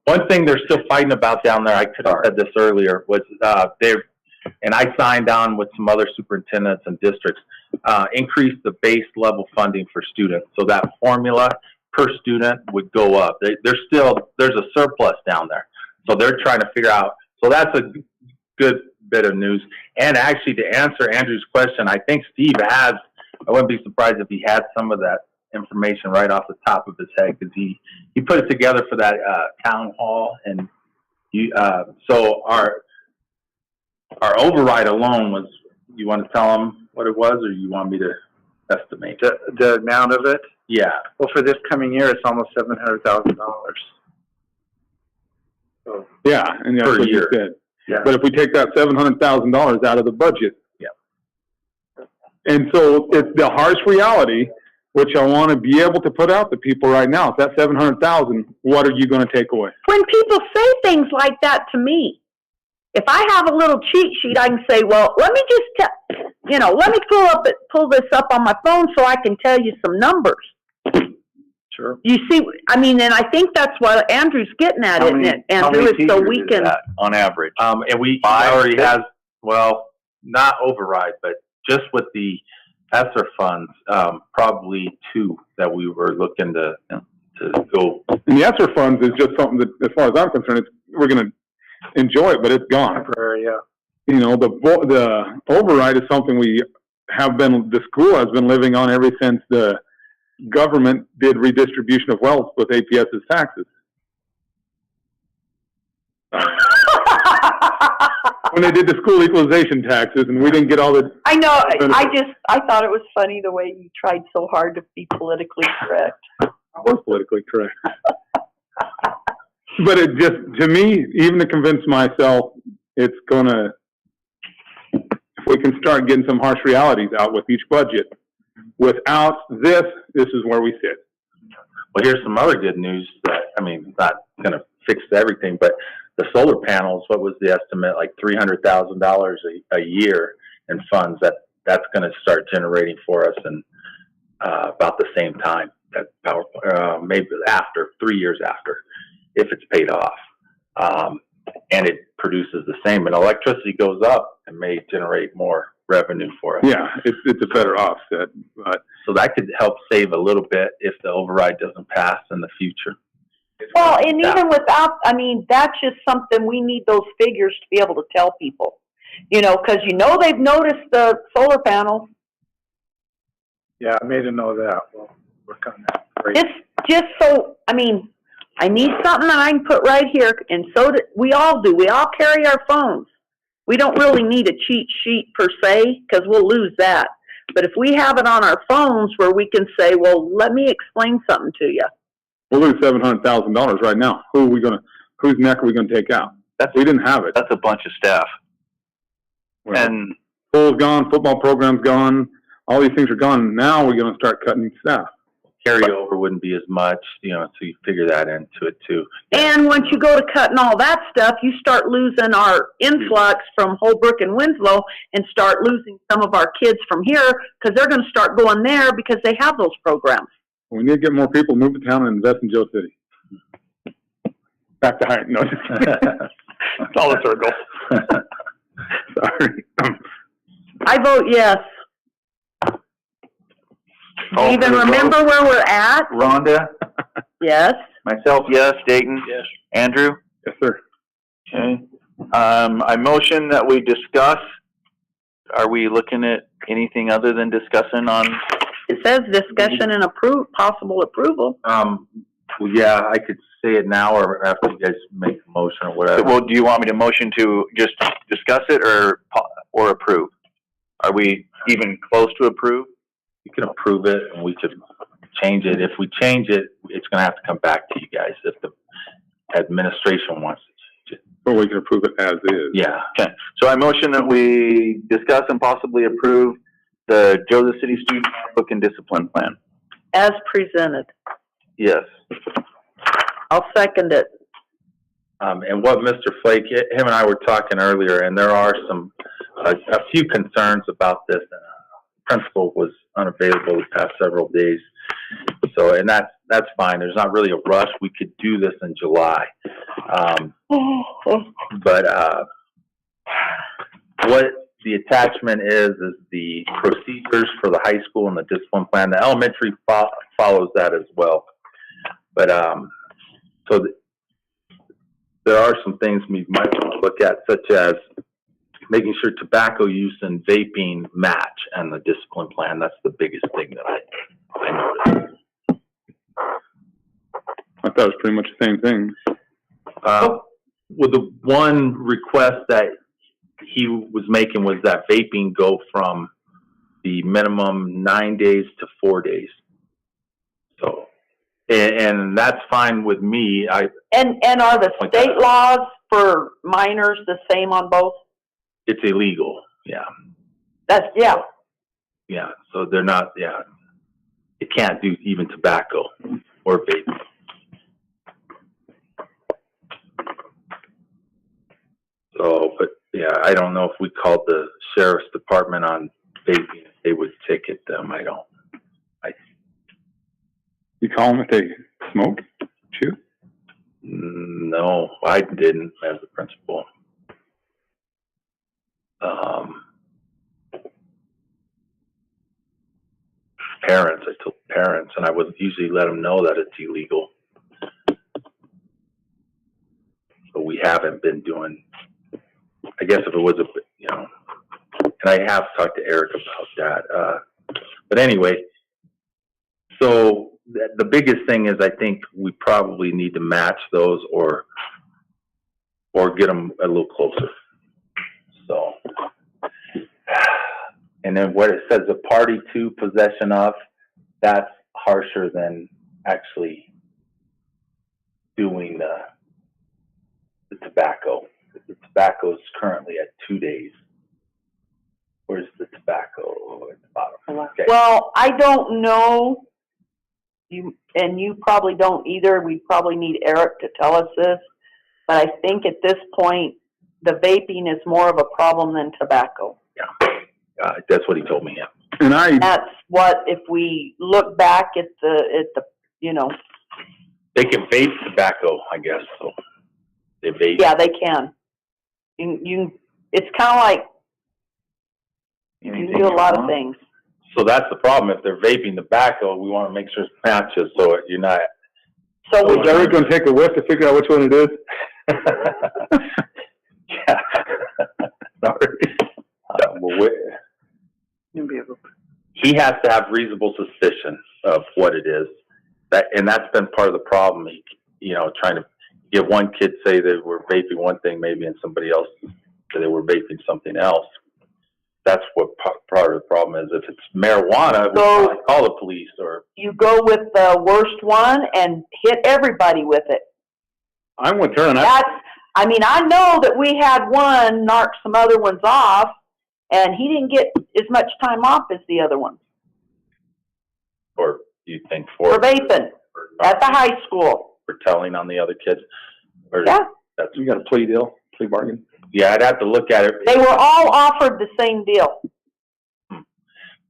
F: One thing they're still fighting about down there, I could have said this earlier, was and I signed on with some other superintendents and districts. increase the base level funding for students. So that formula per student would go up. There's a surplus down there. So they're trying to figure out, so that's a good bit of news. And actually, to answer Andrew's question, I think Steve has, I wouldn't be surprised if he had some of that information right off the top of his head, because he put it together for that town hall. And so our override alone was, you want to tell him what it was, or you want me to estimate
G: The amount of it?
F: Yeah.
G: Well, for this coming year, it's almost $700,000. So,
D: Yeah, and that's
F: Per
D: what you
F: year.
D: said.
F: Yeah.
D: But if we take that $700,000 out of the budget.
F: Yeah.
D: And so it's the harsh reality, which I want to be able to put out to people right now. If that 700,000, what are you going to take away?
C: When people say things like that to me, if I have a little cheat sheet, I can say, well, let me just let me pull this up on my phone so I can tell you some numbers.
F: Sure.
C: You see, I mean, and I think that's what Andrew's getting at, isn't it, Andrew? Is so we can.
A: On average.
F: And we
A: Five,
F: already
A: six?
F: has, well, not override, but just with the ESSER funds, probably 2 that we were looking to go.
D: And the ESSER funds is just something that, as far as I'm concerned, we're going to enjoy it, but it's gone.
G: temporary, yeah.
D: You know, the override is something the school has been living on ever since the government did redistribution of wealth with APS's taxes. When they did the school equalization taxes, and we didn't get all the.
C: I know. I thought it was funny the way you tried so hard to be politically correct.
D: I was politically correct. But it just, to me, even to convince myself, it's gonna, if we can start getting some harsh realities out with each budget, without this is where we sit.
F: Well, here's some other good news that, I mean, it's not going to fix everything, but the solar panels, what was the estimate? Like $300,000 a year in funds that's going to start generating for us in about the same time. That power, maybe after 3 years after, if it's paid off, and it produces the same. And electricity goes up and may generate more revenue for us.
D: Yeah, it's a better offset, but.
F: So that could help save a little bit if the override doesn't pass in the future.
C: Well, and even without, I mean, that's just something we need those figures to be able to tell people, because they've noticed the solar panels.
G: Yeah, I made a note of that. We'll work on that. Great.
C: It's just so, I mean, I need something that I can put right here, and so we all do. We all carry our phones. We don't really need a cheat sheet per se, because we'll lose that. But if we have it on our phones where we can say, well, let me explain something to you.
D: We'll lose $700,000 right now. Whose neck are we gonna take out? We didn't have it.
A: That's a bunch of staff.
D: Well,
A: And
D: school's gone, football program's gone, all these things are gone. Now we're gonna start cutting staff.
F: Carryover wouldn't be as much, so you figure that into it too.
C: And once you go to cutting all that stuff, you start losing our influx from Holbrook and Winslow and start losing some of our kids from here because they're going to start going there because they have those programs.
D: We need to get more people to move to town and invest in Joe City. Back to higher, no. It's all a circle. Sorry.
C: I vote yes. Do you even remember where we're at?
A: Rhonda?
C: Yes.
A: Myself, yes. Dayton? Yes. Andrew?
D: Yes, sir.
A: Okay. I motion that we discuss. Are we looking at anything other than discussing on?
C: It says discussion and possible approval.
F: Well, yeah, I could say it now or after you guys make a motion or whatever.
A: Well, do you want me to motion to just discuss it or approve? Are we even close to approve?
F: You can approve it and we could change it. If we change it, it's going to have to come back to you guys if the administration wants to change it.
D: Or we can approve it as is.
F: Yeah.
A: Okay. So I motion that we discuss and possibly approve the Joseph City Student Handbook and Discipline Plan.
C: As presented.
A: Yes.
C: I'll second it.
F: And what Mr. Flake, him and I were talking earlier, and there are a few concerns about this. Principal was unavailable the past several days. So, and that's fine. There's not really a rush. We could do this in July. But what the attachment is the procedures for the high school and the discipline plan. The elementary follows that as well. But, there are some things we might want to look at, such as making sure tobacco use and vaping match and the discipline plan. That's the biggest thing that I noticed.
D: I thought it was pretty much the same thing.
F: Well, the one request that he was making was that vaping go from the minimum 9 days to 4 days. So, and that's fine with me.
C: And are the state laws for minors the same on both?
F: It's illegal. Yeah.
C: Yeah.
F: So they're not, it can't do even tobacco or vaping. So, but I don't know if we called the sheriff's department on vaping, if they would ticket them. I don't.
D: You call them if they smoke, chew?
F: No, I didn't as a principal. Parents, I told parents, and I would usually let them know that it's illegal. But we haven't been doing, I guess if it was and I have talked to Eric about that. But anyway, so the biggest thing is I think we probably need to match those or get them a little closer. So, and then what it says, a party to, possession of, that's harsher than actually doing the tobacco. The tobacco is currently at 2 days. Where's the tobacco at the bottom? Okay.
C: Well, I don't know. You probably don't either. We probably need Eric to tell us this. But I think at this point, the vaping is more of a problem than tobacco.
F: Yeah. That's what he told me, yeah.
D: And
C: that's what, if we look back at the
F: They can vape tobacco, I guess, so they vape.
C: Yeah, they can. It's kind of like, you can do a lot of things.
F: So that's the problem. If they're vaping tobacco, we want to make sure it matches so you're not.
C: So
D: is Eric going to take a whiff to figure out which one it is?
F: Yeah. Sorry. He has to have reasonable suspicion of what it is. And that's been part of the problem. Trying to get one kid say they were vaping one thing maybe and somebody else say they were vaping something else. That's what part of the problem is. If it's marijuana, we'll probably call the police or.
C: You go with the worst one and hit everybody with it.
D: I'm with her, and
C: I know that we had one knock some other ones off, and he didn't get as much time off as the other one.
F: Or you think
C: for vaping at the high school.
F: For telling on the other kids.
D: You got a plea bargain.
F: Yeah, I'd have to look at it.
C: They were all offered the same deal.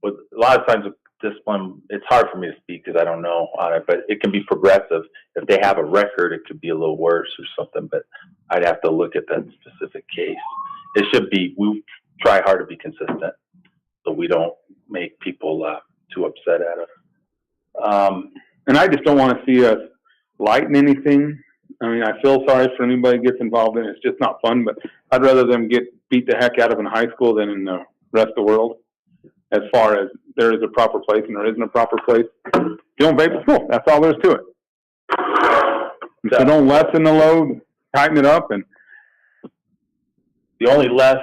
F: With a lot of times with discipline, it's hard for me to speak because I don't know on it, but it can be progressive. If they have a record, it could be a little worse or something, but I'd have to look at that specific case. It should be, we try hard to be consistent so we don't make people too upset at us.
D: And I just don't want to see us lighten anything. I mean, I feel sorry for anybody who gets involved in it. It's just not fun, but I'd rather them get beat the heck out of in high school than in the rest of the world. As far as there is a proper place and there isn't a proper place. If you don't vape at school, that's all there is to it. So don't lessen the load, tighten it up. And
F: the only less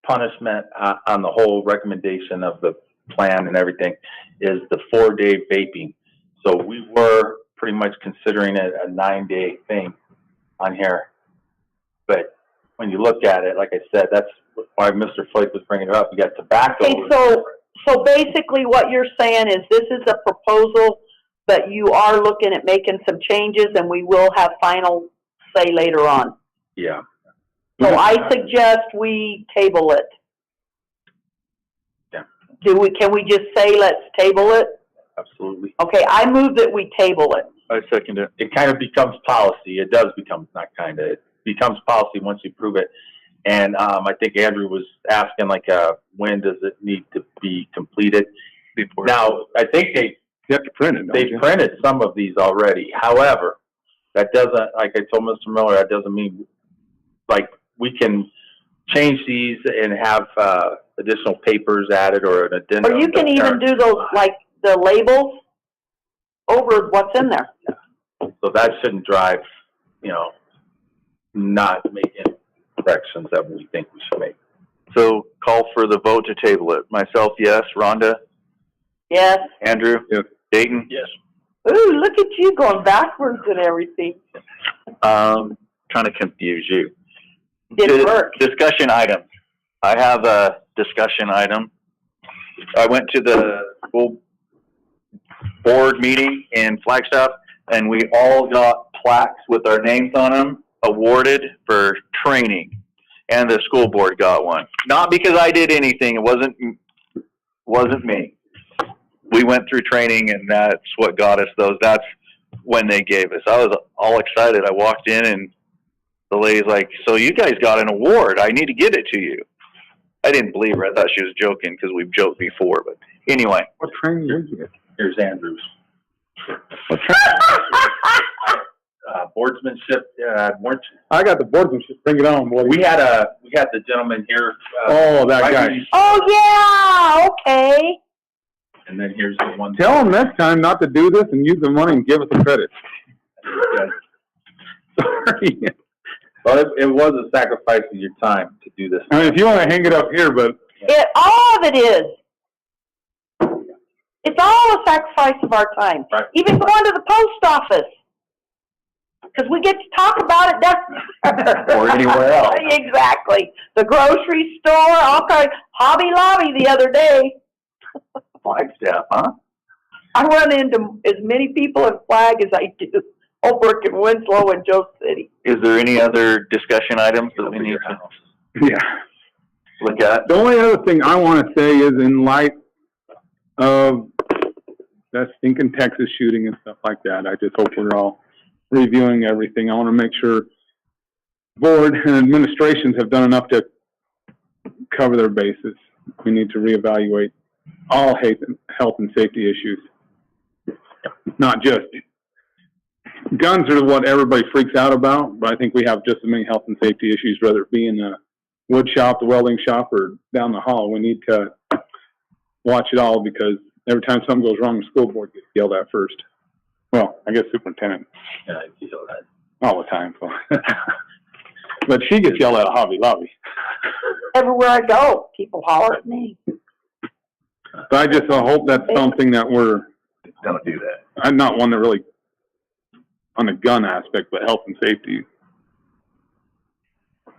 F: punishment on the whole recommendation of the plan and everything is the 4-day vaping. So we were pretty much considering it a 9-day thing on here. But when you look at it, like I said, that's why Mr. Flake was bringing it up. You got tobacco.
C: Okay, so basically what you're saying is this is a proposal, but you are looking at making some changes and we will have final say later on.
F: Yeah.
C: So I suggest we table it.
F: Yeah.
C: Can we just say let's table it?
F: Absolutely.
C: Okay, I move that we table it.
F: I second it. It kind of becomes policy. It does become, not kind of, it becomes policy once you prove it. And, I think Andrew was asking like, when does it need to be completed?
A: Before.
F: Now, I think
D: You have to print it, don't
F: they
D: you?
F: printed some of these already. However, that doesn't, like I told Mr. Miller, that doesn't mean, like, we can change these and have, additional papers added or an addendum.
C: Or you can even do those, like, the labels over what's in there.
F: So that shouldn't drive, you know, not making corrections that we think we should make.
A: So call for the vote to table it. Myself, yes. Rhonda?
C: Yes.
A: Andrew?
D: Yes.
A: Dayton?
H: Yes.
C: Ooh, look at you going backwards and everything.
A: Trying to confuse you.
C: Didn't work.
A: Discussion items. I have a discussion item. I went to the school board meeting in Flagstaff, and we all got plaques with our names on them awarded for training, and the school board got one. Not because I did anything. It wasn't me. We went through training, and that's what got us those. That's when they gave us. I was all excited. I walked in, and the lady's like, "So you guys got an award. I need to get it to you." I didn't believe her. I thought she was joking because we've joked before. But anyway.
D: What training did you get?
F: Here's Andrew's. Boardsmanship, weren't you?
D: I got the boardsmanship. Bring it on, boy.
F: We had the gentleman here.
D: Oh, that guy.
C: Oh, yeah, okay.
F: And then here's the one.
D: Tell him next time not to do this and use the money and give us the credit. Sorry.
F: Well, it was a sacrifice of your time to do this.
D: I mean, if you want to hang it up here, but
C: All of it is. It's all a sacrifice of our time.
F: Right.
C: Even going to the post office. Because we get to talk about it down
A: Or anywhere else.
C: Exactly. The grocery store, all kinds. Hobby Lobby the other day.
A: Flagstaff, huh?
C: I run into as many people at Flag as I do over in Winslow and Joe City.
A: Is there any other discussion items that we need to
D: yeah.
A: look at?
D: The only other thing I want to say is in light of that stinking Texas shooting and stuff like that, I just hope we're all reviewing everything. I want to make sure board and administrations have done enough to cover their bases. We need to reevaluate all health and safety issues. Not just guns are what everybody freaks out about, but I think we have just as many health and safety issues, whether it be in the wood shop, the welding shop, or down the hall. We need to watch it all because every time something goes wrong, the school board gets yelled at first. Well, I guess superintendent
F: Yeah, I feel that.
D: all the time. So. But she gets yelled at Hobby Lobby.
C: Everywhere I go, people holler at me.
D: But I just hope that's something that we're,
A: Don't do that.
D: I'm not one that really, on the gun aspect, but health and safety.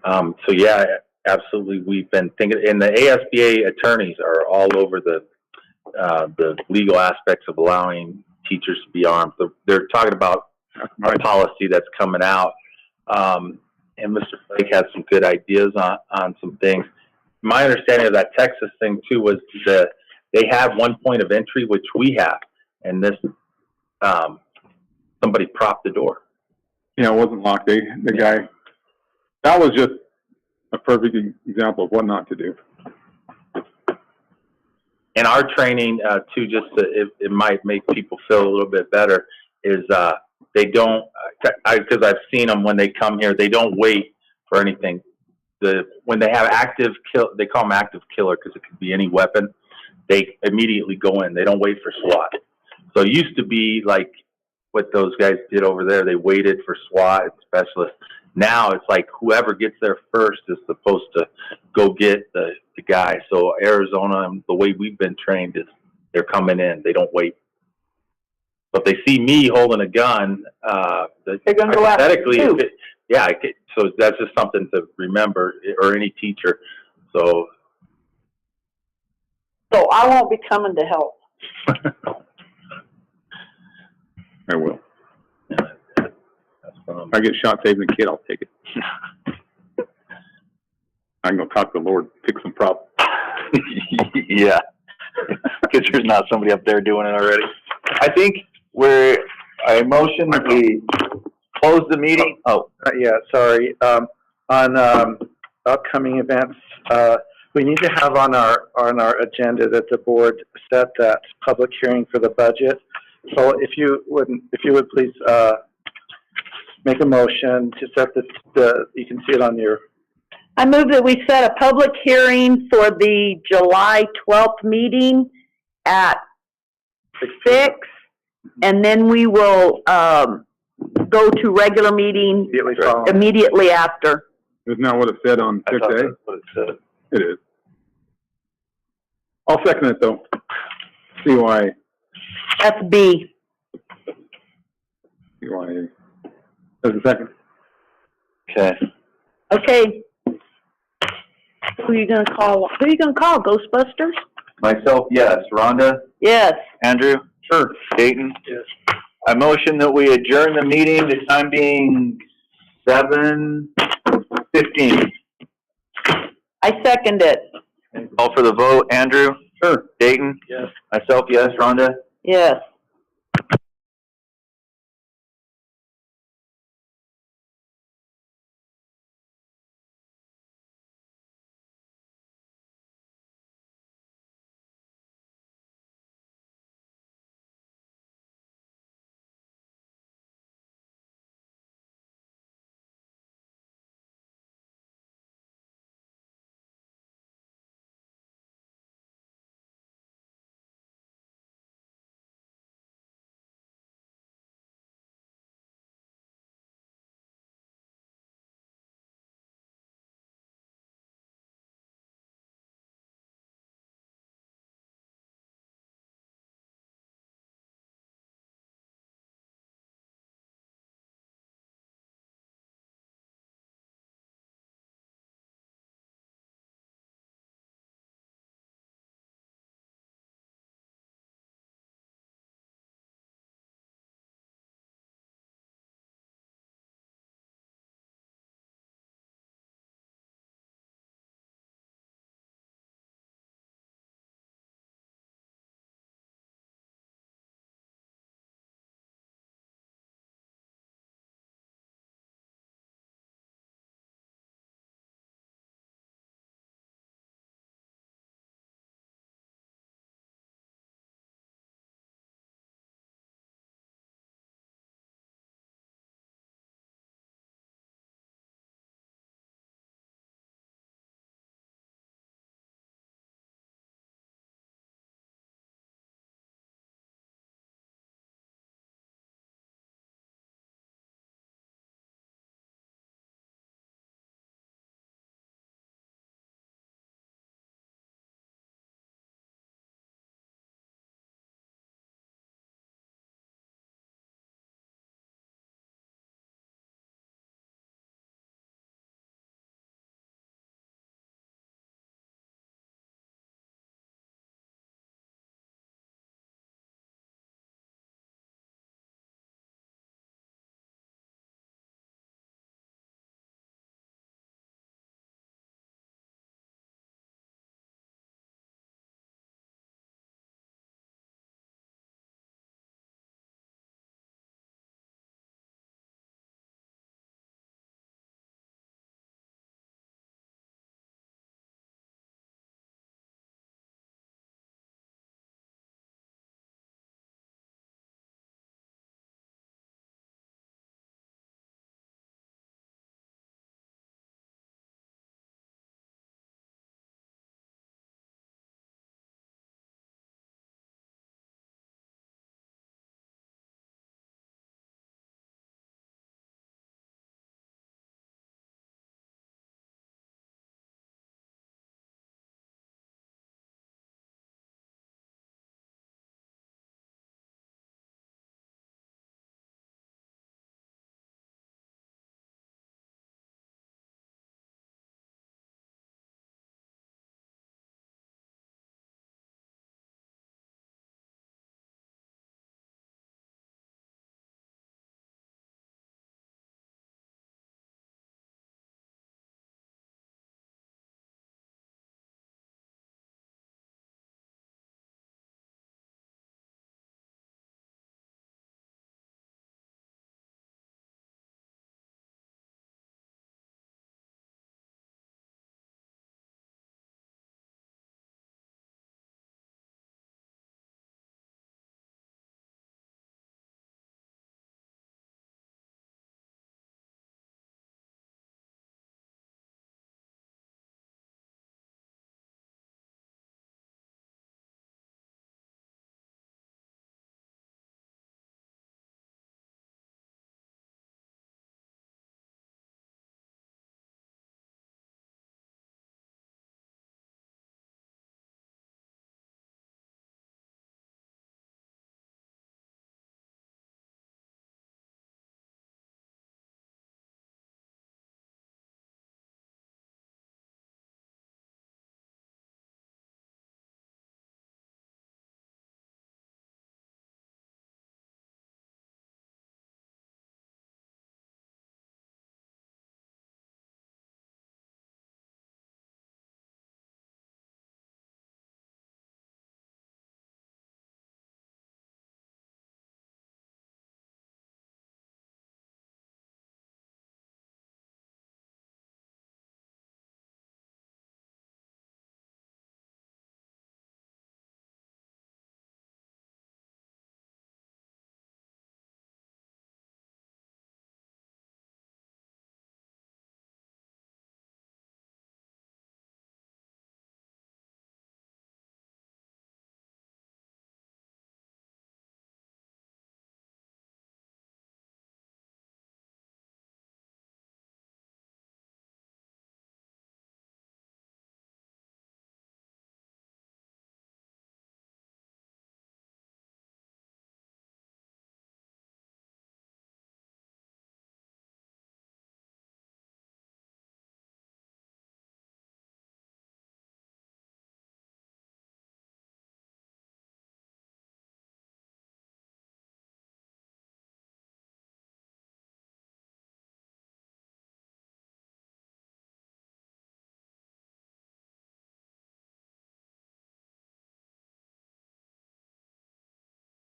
F: So yeah, absolutely. We've been thinking, and the ASBA attorneys are all over the legal aspects of allowing teachers to be armed. So they're talking about a policy that's coming out. And Mr. Flake has some good ideas on some things. My understanding of that Texas thing too was that they have one point of entry, which we have, and this, somebody propped the door.
D: Yeah, it wasn't locked. The guy, that was just a perfect example of what not to do.
F: And our training, too, just to, it might make people feel a little bit better, is they don't, because I've seen them when they come here, they don't wait for anything. When they have active kill, they call them active killer because it could be any weapon. They immediately go in. They don't wait for SWAT. So it used to be like what those guys did over there. They waited for SWAT and specialists. Now it's like whoever gets there first is supposed to go get the guy. So Arizona, the way we've been trained is they're coming in. They don't wait. So if they see me holding a gun,
C: They're going to go after you.
F: So that's just something to remember, or any teacher. So
C: I won't be coming to help.
D: I will.
F: yeah, that's
D: If I get shot saving a kid, I'll take it. I can go talk to the Lord, fix some problems.
A: Yeah. Because there's not somebody up there doing it already. I think I motion we close the meeting. Oh,
G: Yeah, sorry. On upcoming events, we need to have on our agenda that the board set that public hearing for the budget. So if you would please, make a motion to set you can see it on your,
C: I move that we set a public hearing for the July 12th meeting at 6, and then we will, go to regular meeting immediately after.
D: Isn't that what it said on
E: I
D: 6A?
E: thought that's what it said.
D: It is. I'll second it though. See why,
C: That's B.
D: there's a second.
A: Okay.
C: Okay. Who are you gonna call? Ghostbusters?
A: Myself, yes. Rhonda?
C: Yes.
A: Andrew?
D: Sure.
A: Dayton?
H: Yes.
A: I motion that we adjourn the meeting, the time being 7:15.
C: I second it.
A: Call for the vote. Andrew?
D: Sure.
A: Dayton?
H: Yes.
A: Myself, yes. Rhonda?
C: Yes.